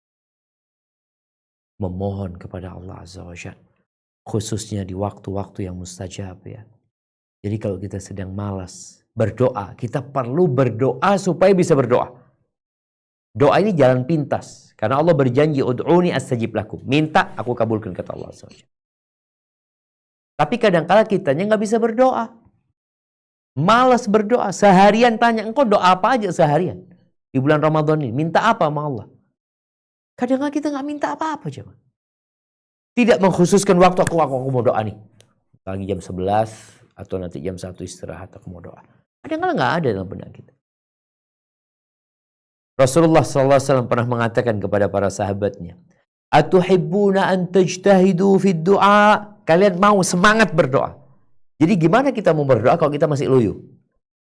Memohon kepada Allah Azza wa Jalla. Khususnya di waktu-waktu yang mustajab ya. Jadi kalau kita sedang malas berdoa, kita perlu berdoa supaya bisa berdoa. Doa ini jalan pintas. Karena Allah berjanji, ud'uni astajib lakum. Minta, aku kabulkan, kata Allah Azza wa Jalla. Tapi kadang-kala kitanya nggak bisa berdoa. Malas berdoa. Seharian tanya, engkau doa apa aja seharian? Di bulan Ramadan ini, minta apa sama Allah? Kadang-kadang kita nggak minta apa-apa, coba. Tidak mengkhususkan waktu aku mau doa nih. Lagi jam 11, atau nanti jam 1 istirahat aku mau doa. Kadang-kadang nggak ada dalam benak kita. Rasulullah SAW pernah mengatakan kepada para sahabatnya, "Atuhibbuna an tajtahidu fid du'a?" Kalian mau semangat berdoa. Jadi gimana kita mau berdoa kalau kita masih loyo?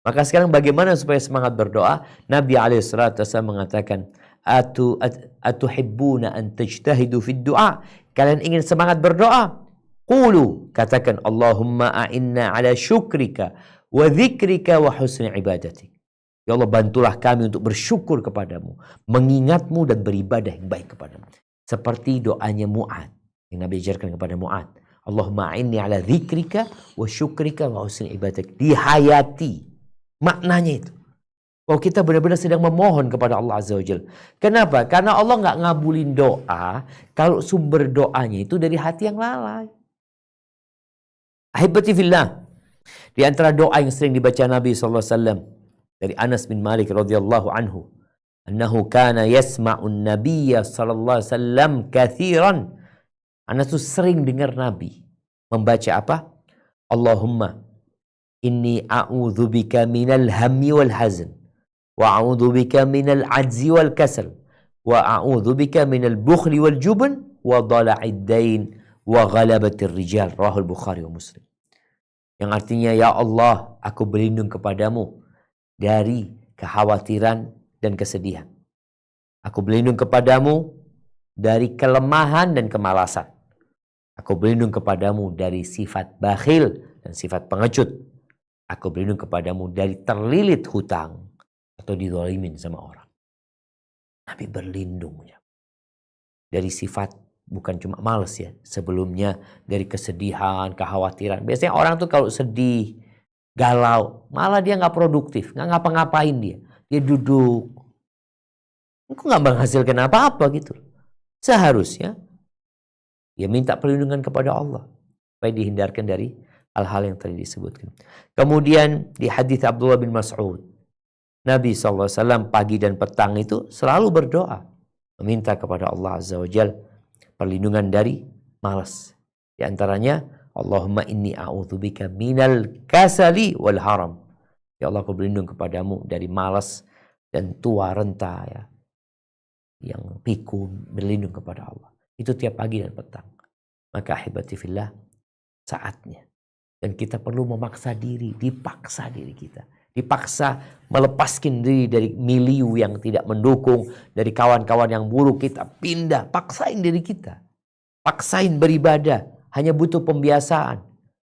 Maka sekarang bagaimana supaya semangat berdoa? Nabi SAW mengatakan, "Atuhibbuna an tajtahidu fid du'a?" Kalian ingin semangat berdoa? Qulu, katakan, Allahumma a'inna ala syukrika wa dzikrika wa husni ibadatik. Ya Allah, bantulah kami untuk bersyukur kepadamu, mengingatmu dan beribadah yang baik kepadamu. Seperti doanya Mu'ad yang Nabi ajarkan kepada Mu'ad. Allahumma a'inni ala dzikrika wa syukrika wa husni ibadatik. Dihayati maknanya itu. Kalau kita benar-benar sedang memohon kepada Allah Azza wa Jalla. Kenapa? Karena Allah nggak ngabulin doa kalau sumber doanya itu dari hati yang lalai. Ahibati fillah. Di antara doa yang sering dibaca Nabi SAW dari Anas bin Malik radhiyallahu anhu, annahu kana yasma'un nabiyya sallallahu alaihi wasallam kathiran. Anas tuh sering dengar Nabi membaca apa? Allahumma inni a'udzubika minal hammi wal hazn wa a'udzubika minal ajzi wal kasal wa a'udzubika minal bukhli wal jubn wa dhala'id dain wa ghalabatir rijal. Rahul Bukhari wa Muslim. Yang artinya, ya Allah, aku berlindung kepadamu dari kekhawatiran dan kesedihan. Aku berlindung kepadamu dari kelemahan dan kemalasan. Aku berlindung kepadamu dari sifat bakhil dan sifat pengecut. Aku berlindung kepadamu dari terlilit hutang atau dizalimin sama orang. Nabi berlindung ya, dari sifat bukan cuma males ya, sebelumnya dari kesedihan, kekhawatiran. Biasanya orang tuh kalau sedih, galau, malah dia nggak produktif, nggak ngapa-ngapain dia duduk, kok nggak menghasilkan apa-apa gitu. Seharusnya dia minta perlindungan kepada Allah supaya dihindarkan dari hal-hal yang tadi disebutkan. Kemudian di hadis Abdullah bin Mas'ud, Nabi SAW pagi dan petang itu selalu berdoa, meminta kepada Allah Azza wa Jalla perlindungan dari malas. Di antaranya, Allahumma inni a'udzubika minal kasali wal haram. Ya Allah, aku berlindung kepadamu dari malas dan tua renta ya, yang pikun, berlindung kepada Allah. Itu tiap pagi dan petang. Maka ahibati fillah, saatnya. Dan kita perlu memaksa diri, dipaksa diri kita. Dipaksa melepaskan diri dari milieu yang tidak mendukung, dari kawan-kawan yang buruk, kita pindah, paksain diri kita. Paksain beribadah, hanya butuh pembiasaan.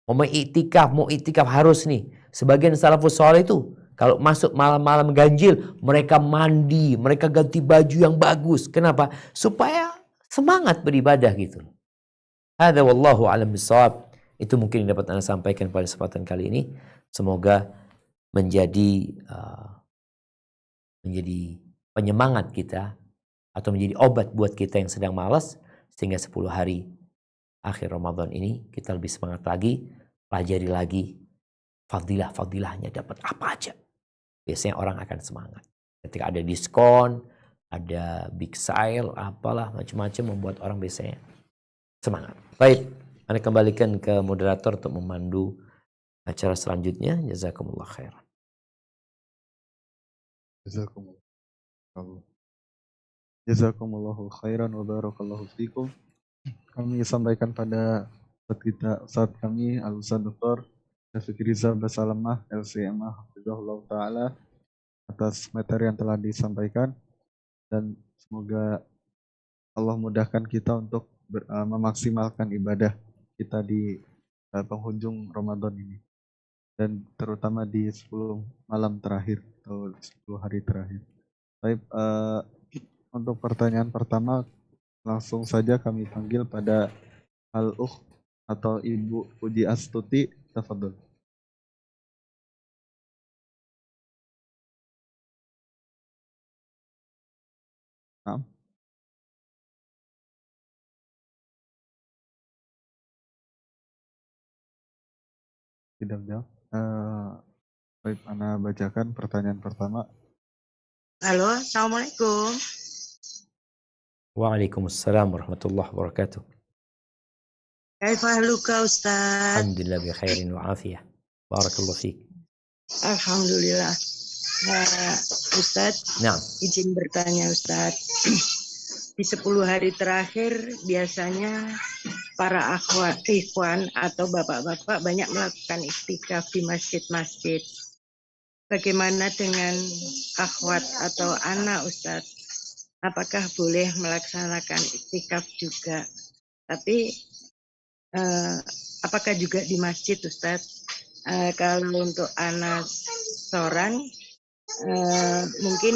Mau iktikaf harus nih. Sebagian salafus saleh itu kalau masuk malam-malam ganjil, mereka mandi, mereka ganti baju yang bagus. Kenapa? Supaya semangat beribadah gitu. Hadza wallahu a'lam bissawab. Itu mungkin yang dapat Anda sampaikan pada kesempatan kali ini. Semoga menjadi penyemangat kita atau menjadi obat buat kita yang sedang malas, sehingga 10 hari akhir Ramadan ini kita lebih semangat lagi, pelajari lagi fadilah-fadilahnya, dapat apa aja. Biasanya orang akan semangat. Ketika ada diskon, ada big sale, apalah macam-macam membuat orang biasanya semangat. Baik, Anda kembalikan ke moderator untuk memandu acara selanjutnya. Jazakumullah khairan. Jazakumullahu khairan wa barakallahu fikum. Kami sampaikan pada Ustadz kami Al-Ustadz Dr. Syafiq Riza Basalamah LCMA Hafizahullah Ta'ala atas materi yang telah disampaikan, dan semoga Allah mudahkan kita untuk memaksimalkan ibadah kita di penghujung Ramadan ini, dan terutama di 10 malam terakhir atau 10 hari terakhir. Baik, untuk pertanyaan pertama langsung saja kami panggil pada Al-Ukh atau Ibu Puji Astuti, tafadhol. Nah. Tidak jawab. Baik, Ana bacakan pertanyaan pertama. Halo, Assalamualaikum. Waalaikumsalam warahmatullahi wabarakatuh. Kaifa haluka Ustaz? Alhamdulillah bi khairin wa afiyah. Barakallahu fiik. Alhamdulillah. Ustadz, Nah, izin bertanya Ustadz. Di 10 hari terakhir biasanya para ikhwan atau bapak-bapak banyak melakukan iktikaf di masjid-masjid. Bagaimana dengan akhwat atau anak Ustadz? Apakah boleh melaksanakan iktikaf juga? Tapi apakah juga di masjid Ustadz? Kalau untuk anak seorang mungkin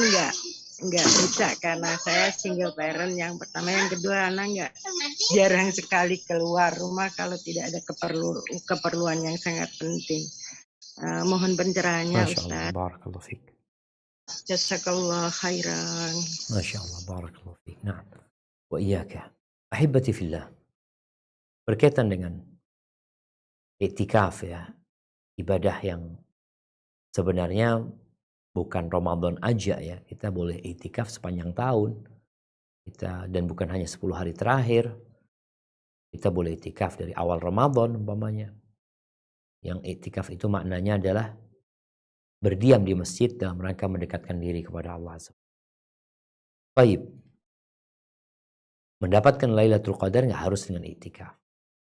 nggak bisa karena saya single parent yang pertama, yang kedua anak jarang sekali keluar rumah kalau tidak ada keperluan yang sangat penting. Mohon pencerahannya Masya Allah, Ustaz. barakallahu fiik. Jazakallah khairan. Masya Allah, barakallahu fiik. Nah, wa iyyaka. Ahibati fillah. Berkaitan dengan iktikaf ya, ibadah yang sebenarnya bukan Ramadan aja ya. Kita boleh iktikaf sepanjang tahun. Dan bukan hanya 10 hari terakhir. Kita boleh iktikaf dari awal Ramadan umpamanya. Yang iktikaf itu maknanya adalah berdiam di masjid dalam rangka mendekatkan diri kepada Allah. Baik. Mendapatkan Lailatul Qadar nggak harus dengan iktikaf.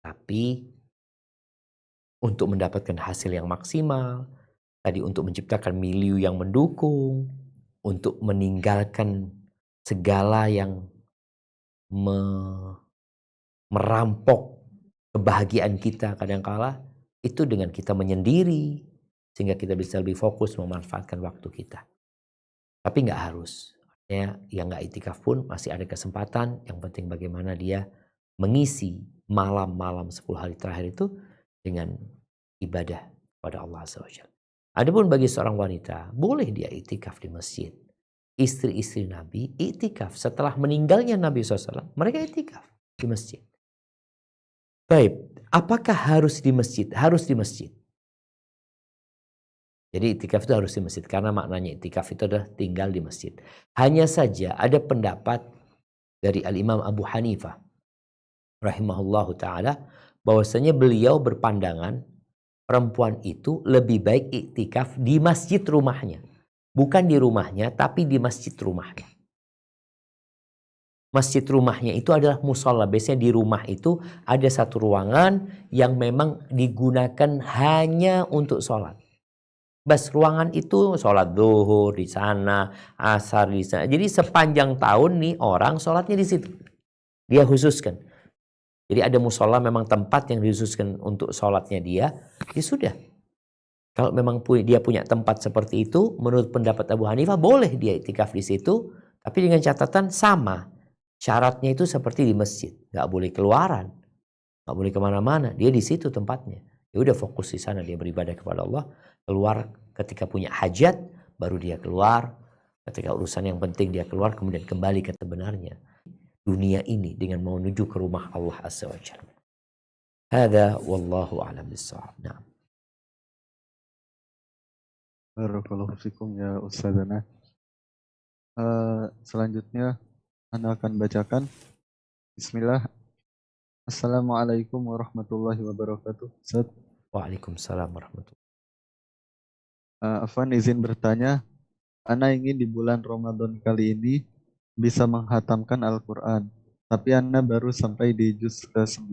Tapi untuk mendapatkan hasil yang maksimal, tadi untuk menciptakan milieu yang mendukung, untuk meninggalkan segala yang merampok kebahagiaan kita kadangkala, itu dengan kita menyendiri, sehingga kita bisa lebih fokus memanfaatkan waktu kita. Tapi nggak harus. Yang nggak iktikaf pun masih ada kesempatan. Yang penting bagaimana dia mengisi malam-malam 10 hari terakhir itu dengan ibadah pada Allah SWT. Adapun bagi seorang wanita, boleh dia iktikaf di masjid. Istri-istri Nabi iktikaf setelah meninggalnya Nabi SAW. Mereka iktikaf di masjid. Baik, apakah harus di masjid? Harus di masjid. Jadi iktikaf itu harus di masjid karena maknanya iktikaf itu adalah tinggal di masjid. Hanya saja ada pendapat dari Al-Imam Abu Hanifah rahimahullahu ta'ala bahwasanya beliau berpandangan perempuan itu lebih baik iktikaf di masjid rumahnya. Bukan di rumahnya tapi di masjid rumahnya. Masjid rumahnya itu adalah musola. Biasanya di rumah itu ada satu ruangan yang memang digunakan hanya untuk sholat. Bas ruangan itu sholat zuhur di sana, asar di sana. Jadi sepanjang tahun nih orang sholatnya di situ. Dia khususkan. Jadi ada musola memang tempat yang dikhususkan untuk sholatnya dia. Ya sudah. Kalau memang dia punya tempat seperti itu, menurut pendapat Abu Hanifah boleh dia iktikaf di situ. Tapi dengan catatan sama. Syaratnya itu seperti di masjid, nggak boleh keluaran, nggak boleh kemana-mana. Dia di situ tempatnya. Ya udah fokus di sana dia beribadah kepada Allah. Keluar ketika punya hajat, baru dia keluar. Ketika urusan yang penting dia keluar, kemudian kembali ke sebenarnya dunia ini dengan menuju ke rumah Allah Azza wa Jalla. Hada wallahu a'lam bissawab. Nah. Barakallahu fikum ya Ustazana. Selanjutnya Anda akan bacakan. Bismillah. Assalamualaikum warahmatullahi wabarakatuh. Ustaz. Waalaikumsalam warahmatullahi. Afwan izin bertanya. Ana ingin di bulan Ramadan kali ini bisa menghatamkan Al-Quran. Tapi Ana baru sampai di juz ke-9.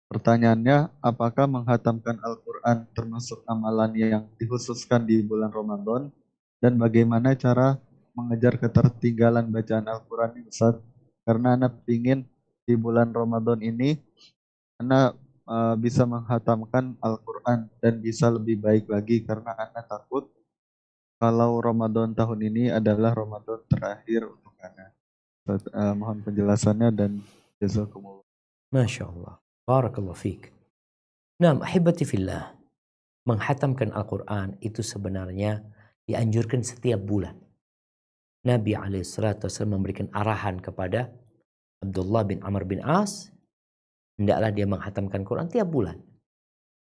Pertanyaannya, apakah menghatamkan Al-Quran termasuk amalan yang dikhususkan di bulan Ramadan? Dan bagaimana cara mengejar ketertinggalan bacaan Al-Quran ini, Ustaz? Karena Ana ingin di bulan Ramadan ini Ana bisa menghatamkan Al-Quran dan bisa lebih baik lagi karena Ana takut kalau Ramadan tahun ini adalah Ramadan terakhir untuk Ana. Mohon penjelasannya dan jazakumullah. Masya Allah. Barakallahu fiik. Nah, ahibati fillah. Menghatamkan Al-Quran itu sebenarnya dianjurkan setiap bulan. Nabi SAW memberikan arahan kepada Abdullah bin Amr bin As. Hendaklah dia menghatamkan Quran tiap bulan.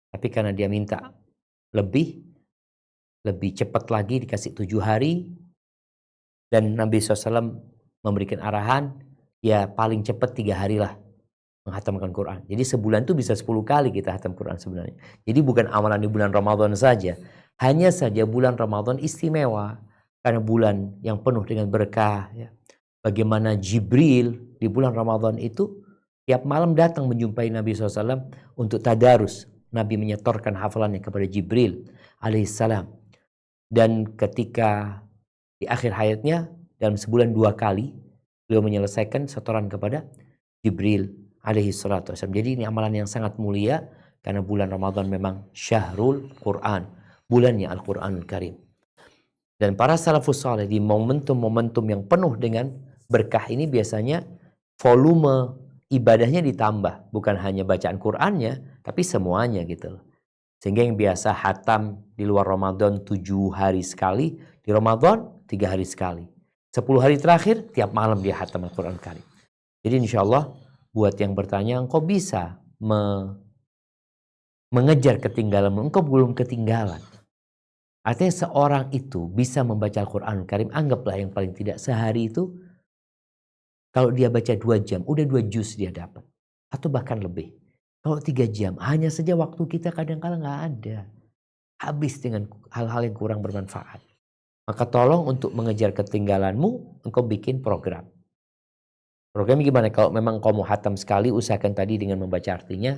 Tapi karena dia minta lebih cepat lagi dikasih 7 hari. Dan Nabi SAW memberikan arahan ya paling cepat 3 hari lah menghatamkan Quran. Jadi sebulan itu bisa 10 kali kita hatam Quran sebenarnya. Jadi bukan amalan di bulan Ramadan saja. Hanya saja bulan Ramadan istimewa. Karena bulan yang penuh dengan berkah. Ya. Bagaimana Jibril di bulan Ramadan itu tiap malam datang menjumpai Nabi SAW untuk tadarus. Nabi menyetorkan hafalannya kepada Jibril alaihissalam. Dan ketika di akhir hayatnya dalam sebulan 2 kali beliau menyelesaikan setoran kepada Jibril alaihi salatu wasallam. Jadi ini amalan yang sangat mulia karena bulan Ramadan memang syahrul Quran, bulannya Al-Quranul Karim. Dan para salafus saleh di momentum-momentum yang penuh dengan berkah ini biasanya volume ibadahnya ditambah, bukan hanya bacaan Qurannya, tapi semuanya gitu loh. Sehingga yang biasa hatam di luar Ramadan 7 hari sekali, di Ramadan 3 hari sekali. 10 hari terakhir tiap malam dia hatam Al-Quran Karim. Jadi insya Allah buat yang bertanya, engkau bisa mengejar ketinggalan, engkau belum ketinggalan. Artinya seorang itu bisa membaca Al-Quran Karim, anggaplah yang paling tidak sehari itu, kalau dia baca 2 jam, udah 2 juz dia dapat. Atau bahkan lebih. Kalau 3 jam, hanya saja waktu kita kadang-kadang nggak ada. Habis dengan hal-hal yang kurang bermanfaat. Maka tolong untuk mengejar ketinggalanmu, engkau bikin program. Programnya gimana? Kalau memang kau mau hatam sekali, usahakan tadi dengan membaca artinya,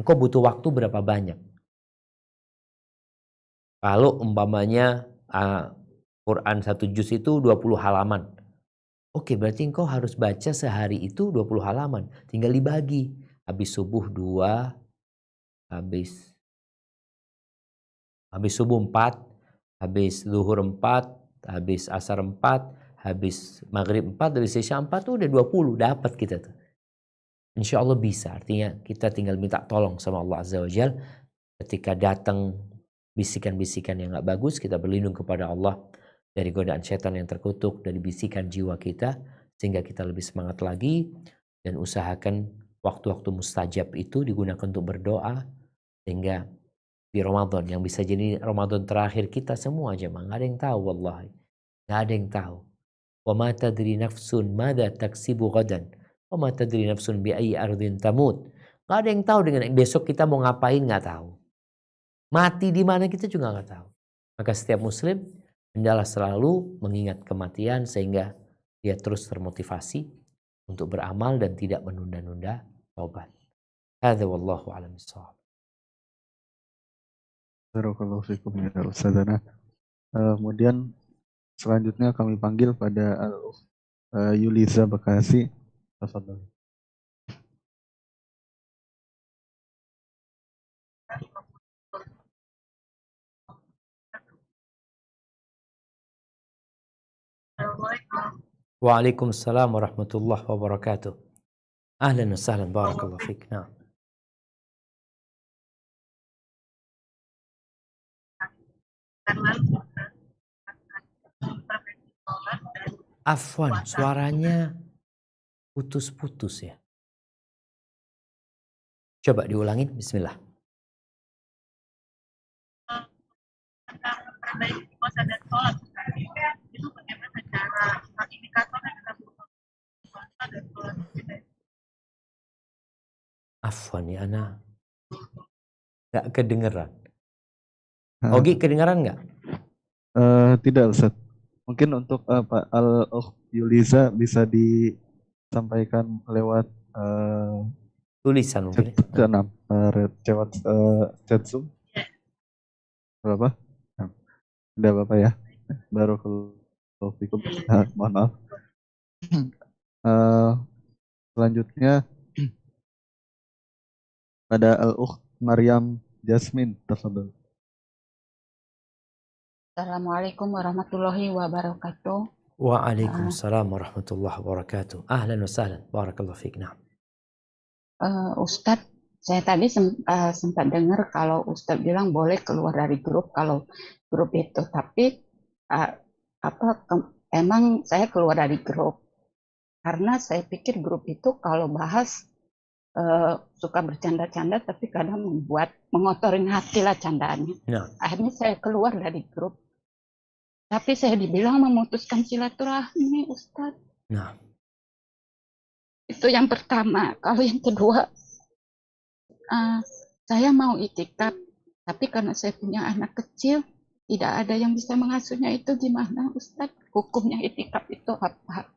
engkau butuh waktu berapa banyak? Kalau umpamanya Quran 1 juz itu 20 halaman. Oke, berarti engkau harus baca sehari itu 20 halaman. Tinggal dibagi. Habis subuh 2, habis subuh 4, habis zuhur 4, habis asar 4, habis maghrib 4, habis isya 4 tuh udah 20, dapat kita tuh. Insya Allah bisa, artinya kita tinggal minta tolong sama Allah Azza wa Jal. Ketika datang bisikan-bisikan yang gak bagus, kita berlindung kepada Allah dari godaan setan yang terkutuk, dari bisikan jiwa kita, sehingga kita lebih semangat lagi, dan usahakan waktu-waktu mustajab itu digunakan untuk berdoa, sehingga di Ramadan yang bisa jadi Ramadan terakhir kita semua jemaah, nggak ada yang tahu, wallahi nggak ada yang tahu. Wa ma tadri nafsun madza taksibu ghadan wa ma tadri nafsun bi ayyi ardin tamut. Nggak ada yang tahu dengan besok kita mau ngapain, nggak tahu. Mati di mana kita juga nggak tahu. Maka setiap muslim hendaklah selalu mengingat kematian sehingga dia terus termotivasi untuk beramal dan tidak menunda-nunda taubat. Hadza wallahu a'lam bissawab. Barakallahu fikum ya Ustazana. Kemudian selanjutnya kami panggil pada Yuliza Bekasi. Tafadhol. Waalaikumsalam warahmatullahi wabarakatuh. Ahlan wa sahlan, barakallahu fik. Nah. Afwan, suaranya putus-putus ya. Coba diulangin, bismillah. Afwan ya ana. Gak kedengeran. Ogi kedengeran nggak? Tidak Ustaz. Mungkin untuk Pak Yuliza bisa disampaikan lewat Tulisan mungkin. Chat Zoom. Berapa? Udah Bapak ya. Barakallahu fikum. Mohon maaf. Selanjutnya ada Al-Ukht Maryam Jasmine, tafadhol. Assalamualaikum warahmatullahi wabarakatuh. Waalaikumsalam warahmatullahi wabarakatuh. Ahlan wa sahlan, barakallahu fiik. Nah. Ustadz, saya tadi sempat dengar kalau Ustadz bilang boleh keluar dari grup kalau grup itu, tapi emang saya keluar dari grup karena saya pikir grup itu kalau bahas suka bercanda-canda tapi kadang mengotorin hati lah candaannya. Nah. Akhirnya saya keluar dari grup. Tapi saya dibilang memutuskan silaturahmi, Ustadz. Nah. Itu yang pertama. Kalau yang kedua, saya mau itikaf, tapi karena saya punya anak kecil, tidak ada yang bisa mengasuhnya. Itu gimana Ustadz? Hukumnya itikaf itu apa?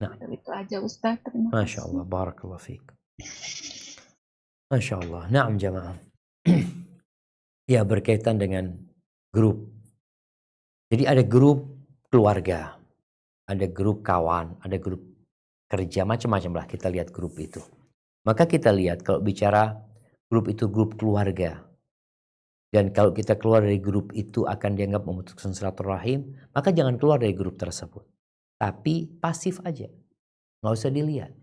Nah. Itu aja Ustadz. Terima Masya kasih. Allah, barakallah fiik. Masya Allah, na'am jamaah. Ya, berkaitan dengan grup. Jadi ada grup keluarga, ada grup kawan, ada grup kerja, macam-macam lah kita lihat grup itu. Maka kita lihat kalau bicara grup itu grup keluarga. Dan kalau kita keluar dari grup itu akan dianggap memutuskan silaturahim, maka jangan keluar dari grup tersebut. Tapi pasif aja, nggak usah dilihat.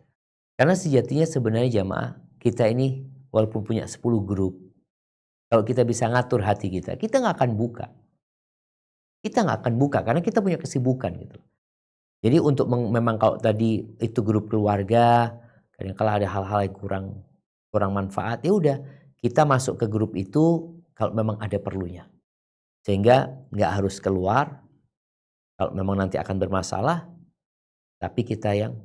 Karena sejatinya sebenarnya jamaah, kita ini walaupun punya 10 grup, kalau kita bisa ngatur hati kita nggak akan buka. Kita nggak akan buka karena kita punya kesibukan gitu. Jadi untuk memang kalau tadi itu grup keluarga, kadang-kala ada hal-hal yang kurang manfaat, ya udah kita masuk ke grup itu kalau memang ada perlunya. Sehingga nggak harus keluar kalau memang nanti akan bermasalah, tapi kita yang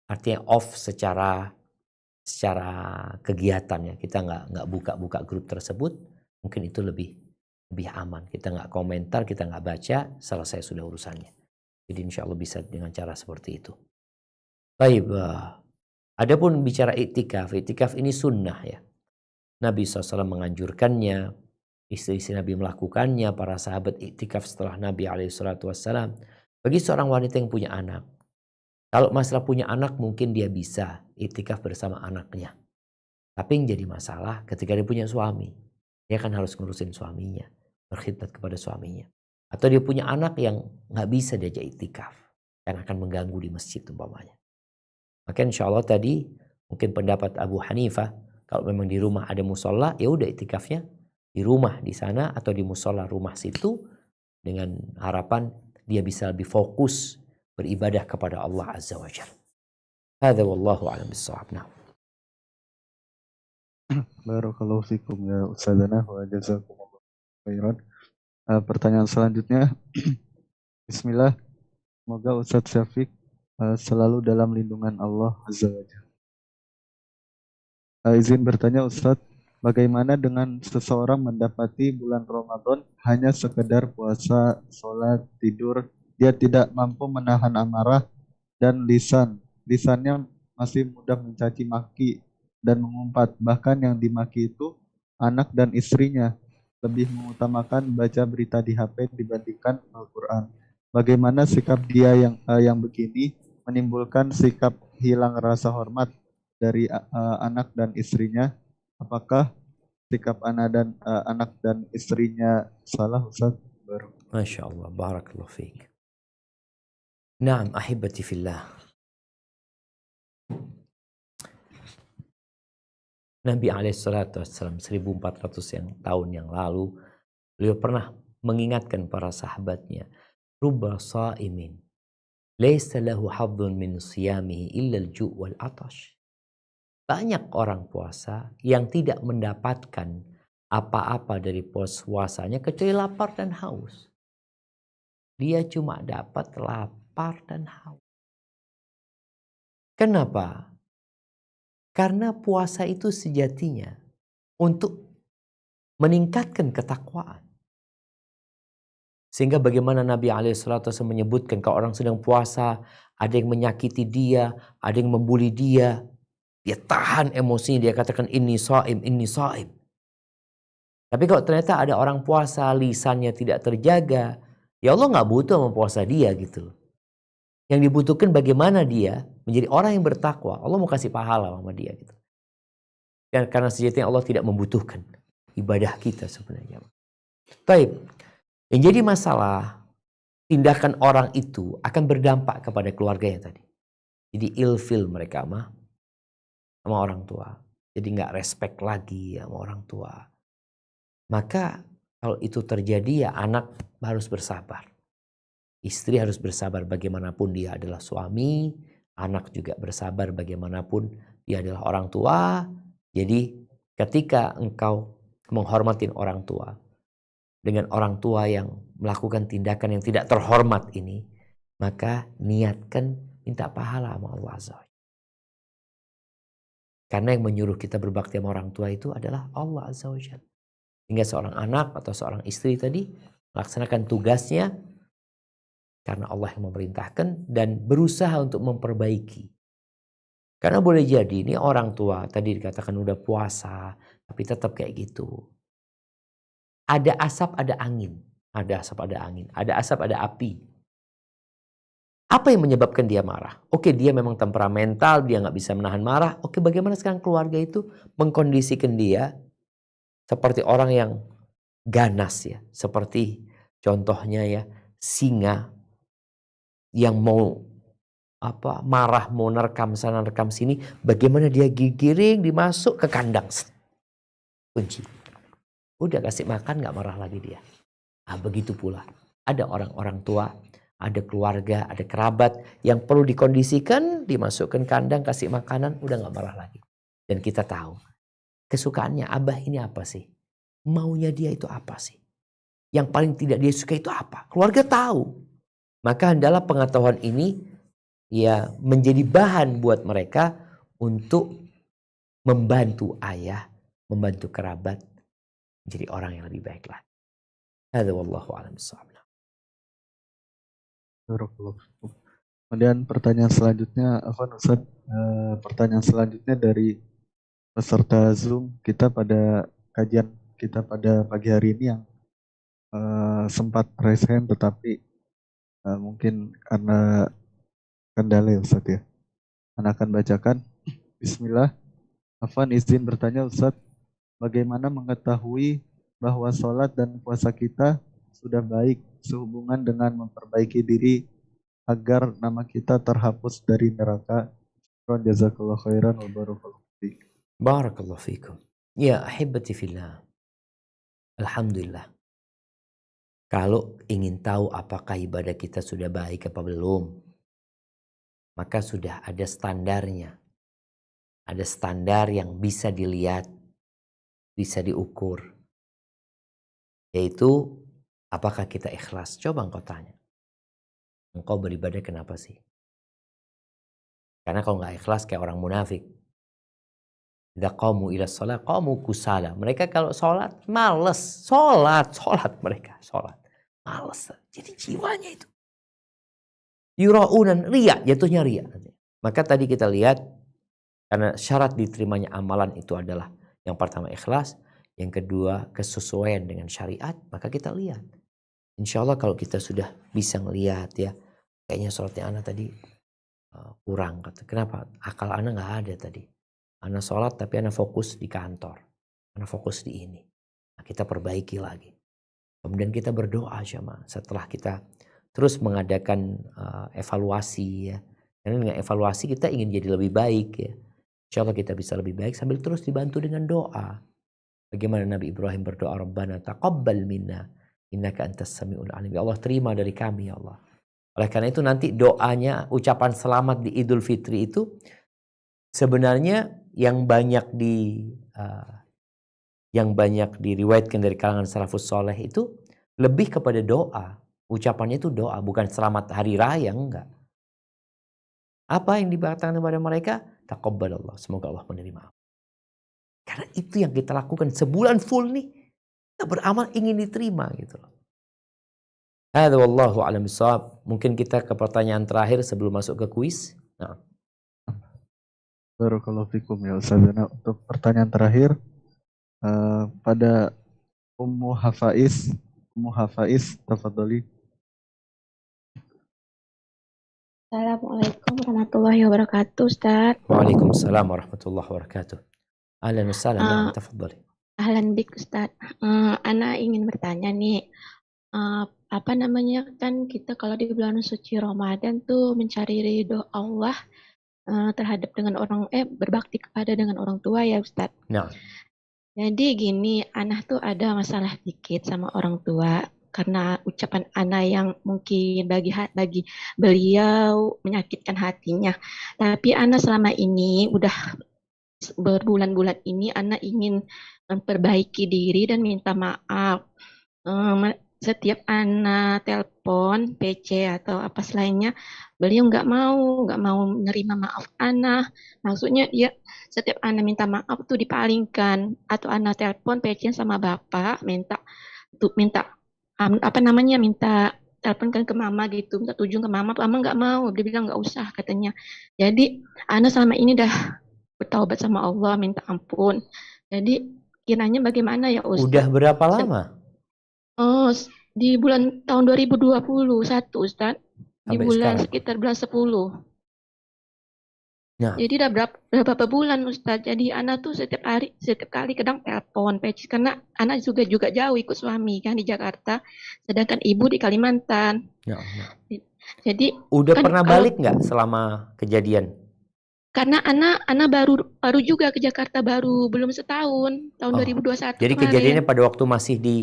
artinya off secara kegiatannya, kita nggak buka grup tersebut, mungkin itu lebih aman. Kita nggak komentar, kita nggak baca, selesai sudah urusannya. Jadi insya Allah bisa dengan cara seperti itu. Baik, adapun bicara iktikaf ini sunnah ya. Nabi SAW menganjurkannya, istri-istri Nabi melakukannya, para sahabat iktikaf setelah Nabi SAW. Bagi seorang wanita yang punya anak, kalau masalah punya anak mungkin dia bisa iktikaf bersama anaknya. Tapi yang jadi masalah ketika dia punya suami, dia kan harus ngurusin suaminya, berkhidmat kepada suaminya. Atau dia punya anak yang nggak bisa diajak iktikaf, karena akan mengganggu di masjid umpamanya. Maka insya Allah tadi mungkin pendapat Abu Hanifah, kalau memang di rumah ada musola, ya udah iktikafnya di rumah di sana atau di musola rumah situ, dengan harapan dia bisa lebih fokus beribadah kepada Allah Azza wa Jalla. Hadza wallahu a'lam bissawab. Nah. Barakallahu fikum ya Ustazana wa jazakumullah khairan. Pertanyaan selanjutnya, Bismillah, semoga Ustadz Syafiq selalu dalam lindungan Allah Azza wa Jalla. Izin bertanya Ustadz, bagaimana dengan seseorang mendapati bulan Ramadan hanya sekedar puasa, sholat, tidur, dia tidak mampu menahan amarah dan lisannya masih mudah mencaci maki dan mengumpat, bahkan yang dimaki itu anak dan istrinya, lebih mengutamakan baca berita di HP dibandingkan Al-Quran. Bagaimana sikap dia yang begini menimbulkan sikap hilang rasa hormat dari anak dan istrinya? Apakah sikap anak dan istrinya salah, Ustaz? Masya Allah, barakallahu fiik. Naam, ahibati fillah. Nabi SAW 1400 tahun yang lalu, beliau pernah mengingatkan para sahabatnya, rubba sa'imin laysa lahu haddun min siyamihi illa al-ju' wal atash. Banyak orang puasa yang tidak mendapatkan apa-apa dari puasanya kecuali lapar dan haus. Dia cuma dapat lapar dan haus. Kenapa? Karena puasa itu sejatinya untuk meningkatkan ketakwaan. Sehingga bagaimana Nabi SAW menyebutkan kalau orang sedang puasa, ada yang menyakiti dia, ada yang membuli dia, dia tahan emosinya, dia katakan inni shaim, inni shaim. Tapi kalau ternyata ada orang puasa, lisannya tidak terjaga, ya Allah nggak butuh sama puasa dia gitu. Yang dibutuhkan bagaimana dia menjadi orang yang bertakwa. Allah mau kasih pahala sama dia gitu. Dan karena sejatinya Allah tidak membutuhkan ibadah kita sebenarnya. Baik. Yang jadi masalah, tindakan orang itu akan berdampak kepada keluarganya tadi. Jadi ilfil mereka sama orang tua. Jadi nggak respect lagi sama orang tua. Maka kalau itu terjadi ya anak harus bersabar. Istri harus bersabar bagaimanapun dia adalah suami. Anak juga bersabar bagaimanapun dia adalah orang tua. Jadi ketika engkau menghormati orang tua, dengan orang tua yang melakukan tindakan yang tidak terhormat ini, maka niatkan minta pahala sama Allah Azza wa Jalla. Karena yang menyuruh kita berbakti sama orang tua itu adalah Allah Azza wa Jalla. Sehingga seorang anak atau seorang istri tadi melaksanakan tugasnya karena Allah yang memerintahkan dan berusaha untuk memperbaiki. Karena boleh jadi ini orang tua tadi dikatakan udah puasa tapi tetap kayak gitu. Ada asap, ada angin. Ada asap, ada angin. Ada asap, ada api. Apa yang menyebabkan dia marah? Oke, dia memang temperamental, dia nggak bisa menahan marah. Oke, bagaimana sekarang keluarga itu mengkondisikan dia seperti orang yang ganas ya. Seperti contohnya ya, singa yang mau marah, mau nerekam sana, nerekam sini. Bagaimana dia giring, dimasuk ke kandang. Kunci. Udah kasih makan nggak marah lagi dia. Nah, begitu pula. Ada orang-orang tua, ada keluarga, ada kerabat yang perlu dikondisikan, dimasukkan kandang, kasih makanan, udah gak marah lagi. Dan kita tahu, kesukaannya abah ini apa sih? Maunya dia itu apa sih? Yang paling tidak dia suka itu apa? Keluarga tahu. Maka hendaklah pengetahuan ini ya menjadi bahan buat mereka untuk membantu ayah, membantu kerabat, menjadi orang yang lebih baik lagi. Hadza wallahu a'lam bishawab. Kemudian pertanyaan selanjutnya, Ustaz, pertanyaan selanjutnya dari peserta Zoom kita pada kajian kita pada pagi hari ini yang sempat raise hand tetapi mungkin karena kendala ya Ustaz ya. Anda akan bacakan. Bismillah. Afwan izin bertanya Ustaz, bagaimana mengetahui bahwa sholat dan puasa kita sudah baik sehubungan dengan memperbaiki diri agar nama kita terhapus dari neraka. Jazakallahu khairan wa barakallahu fiik. Barakallahu fikum. Ya ahibati fillah. Alhamdulillah. Kalau ingin tahu apakah ibadah kita sudah baik apa belum, maka sudah ada standarnya. Ada standar yang bisa dilihat, bisa diukur. Yaitu apakah kita ikhlas? Coba engkau tanya. Engkau beribadah kenapa sih? Karena kalau nggak ikhlas kayak orang munafik. Idza qamu ila shalah qamu kusala. Mereka kalau sholat males. Sholat mereka. Sholat. Males. Jadi jiwanya itu. Yura'unan riya. Jatuhnya riya. Maka tadi kita lihat. Karena syarat diterimanya amalan itu adalah. Yang pertama ikhlas. Yang kedua kesesuaian dengan syariat. Maka kita lihat. Insya Allah kalau kita sudah bisa ngelihat ya. Kayaknya sholatnya anak tadi kurang. Kenapa? Akal anak gak ada tadi. Anak sholat tapi anak fokus di kantor. Anak fokus di ini. Nah, kita perbaiki lagi. Kemudian kita berdoa jemaah. Setelah kita terus mengadakan evaluasi ya. Karena dengan evaluasi kita ingin jadi lebih baik ya. Insya Allah kita bisa lebih baik sambil terus dibantu dengan doa. Bagaimana Nabi Ibrahim berdoa. Rabbana taqabbal minna. Innaka antas sami'ul alim. Ya Allah terima dari kami ya Allah. Oleh karena itu nanti doanya ucapan selamat di Idul Fitri itu. Sebenarnya yang banyak diriwayatkan dari kalangan salafus soleh itu lebih kepada doa. Ucapannya itu doa, bukan selamat hari raya, enggak. Apa yang dikatakan kepada mereka? Taqabbalallah, semoga Allah menerima. Karena itu yang kita lakukan sebulan full nih. Kita beramal ingin diterima gitu loh. Hadza wallahu a'lam bishawab. Mungkin kita ke pertanyaan terakhir sebelum masuk ke kuis. Nah. Barakallahu fikum ya Ustaz. Nah, untuk pertanyaan terakhir pada Ummu Hafaiz, tafadhali. Assalamualaikum warahmatullahi wabarakatuh, Ustaz. Waalaikumsalam warahmatullahi wabarakatuh. Ahlan wa sahlan, tafadhali. Ahlan bik, Ustaz. Ana ingin bertanya nih, kan kita kalau di bulan suci Ramadan tuh mencari ridho Allah terhadap berbakti kepada dengan orang tua ya Ustaz. Nah. Jadi gini, Ana tuh ada masalah dikit sama orang tua karena ucapan Ana yang mungkin bagi beliau menyakitkan hatinya. Tapi Ana selama ini udah berbulan-bulan ini Ana ingin memperbaiki diri dan minta maaf. setiap anak telepon PC atau apa selainnya, beliau nggak mau menerima maaf anak. Maksudnya dia setiap anak minta maaf tuh dipalingkan, atau anak telepon PC sama bapak minta apa namanya, minta teleponkan ke mama gitu, minta tujuan ke mama nggak mau, dia bilang nggak usah katanya. Jadi anak selama ini dah bertaubat sama Allah, minta ampun. Jadi kiranya bagaimana ya Udah Ustadz? berapa lama Oh, di bulan tahun 2021 Ustadz, di sampai bulan sekarang? sekitar bulan 10. Nah, Jadi udah berapa bulan Ustadz. Jadi anak tuh setiap kali kadang telepon peci, karena anak juga jauh ikut suami kan di Jakarta, sedangkan ibu di Kalimantan. nah, nah. Jadi Udah kan pernah kalau balik nggak selama kejadian? karena anak baru juga ke Jakarta, baru belum setahun, tahun Oh, 2021 jadi kemarin. kejadiannya pada waktu masih di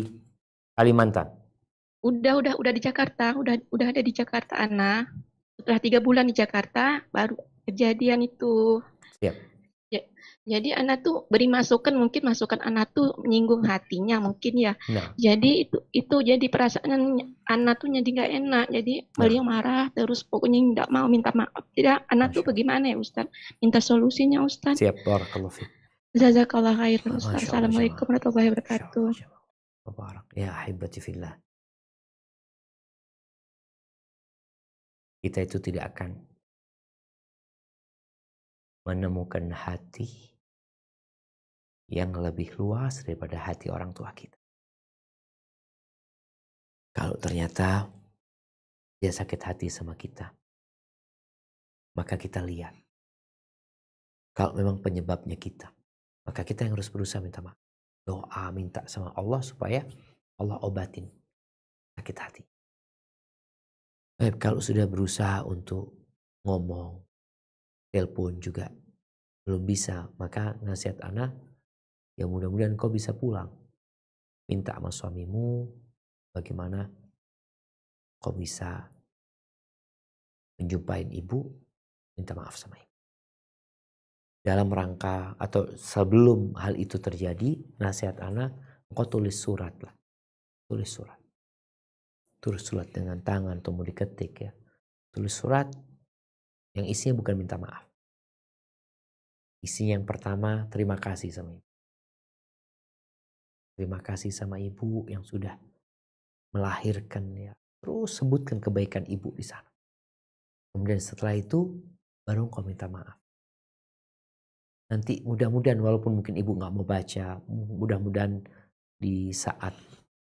Kalimantan. Udah di Jakarta, udah ada di Jakarta anak. Setelah 3 bulan di Jakarta baru kejadian itu. Siap. Ya, jadi anak tuh beri masukan anak tuh menyinggung hatinya mungkin ya. Nah, Jadi itu jadi perasaan anak tuh jadi nggak enak. Jadi beliau marah terus, pokoknya nggak mau minta maaf. Tidak, anak tuh Masya Allah. bagaimana ya Ustaz? Minta solusinya Ustaz. Siap, barakallahu fiik. Jazakallah khairan Ustaz. Masya Allah, Assalamualaikum jemaah. warahmatullahi Masya wabarakatuh. Allah, jemaah. Mubarak. Ya ahibati fillah. Kita itu tidak akan menemukan hati yang lebih luas daripada hati orang tua kita. Kalau ternyata dia sakit hati sama kita, maka kita lihat. Kalau memang penyebabnya kita, maka kita yang harus berusaha minta maaf. Doa minta sama Allah supaya Allah obatin sakit hati. Kalau sudah berusaha untuk ngomong, telepon juga belum bisa, maka nasihat anak, ya mudah-mudahan kau bisa pulang. Minta sama suamimu bagaimana kau bisa menjumpai ibu, minta maaf sama ibu. Dalam rangka atau sebelum hal itu terjadi, nasihat anak, engkau tulis surat lah. Tulis surat. Tulis surat dengan tangan atau mau diketik ya. Tulis surat yang isinya bukan minta maaf. Isinya yang pertama, terima kasih sama ibu. Terima kasih sama ibu yang sudah melahirkan ya. Terus sebutkan kebaikan ibu di sana. Kemudian setelah itu baru engkau minta maaf. Nanti mudah-mudahan walaupun mungkin ibu nggak mau baca, mudah-mudahan di saat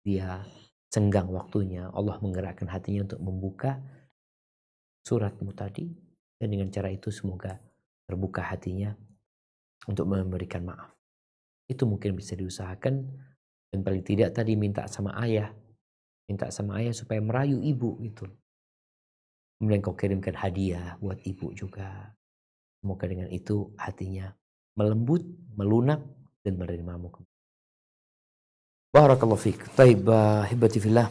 dia senggang waktunya, Allah menggerakkan hatinya untuk membuka suratmu tadi, dan dengan cara itu semoga terbuka hatinya untuk memberikan maaf. Itu mungkin bisa diusahakan, dan paling tidak tadi minta sama ayah supaya merayu ibu gitu. Kemudian kau kirimkan hadiah buat ibu juga. Semoga dengan itu hatinya melembut, melunak, dan menerimamu. Barakallahu fiik. Taib, hibati fillah.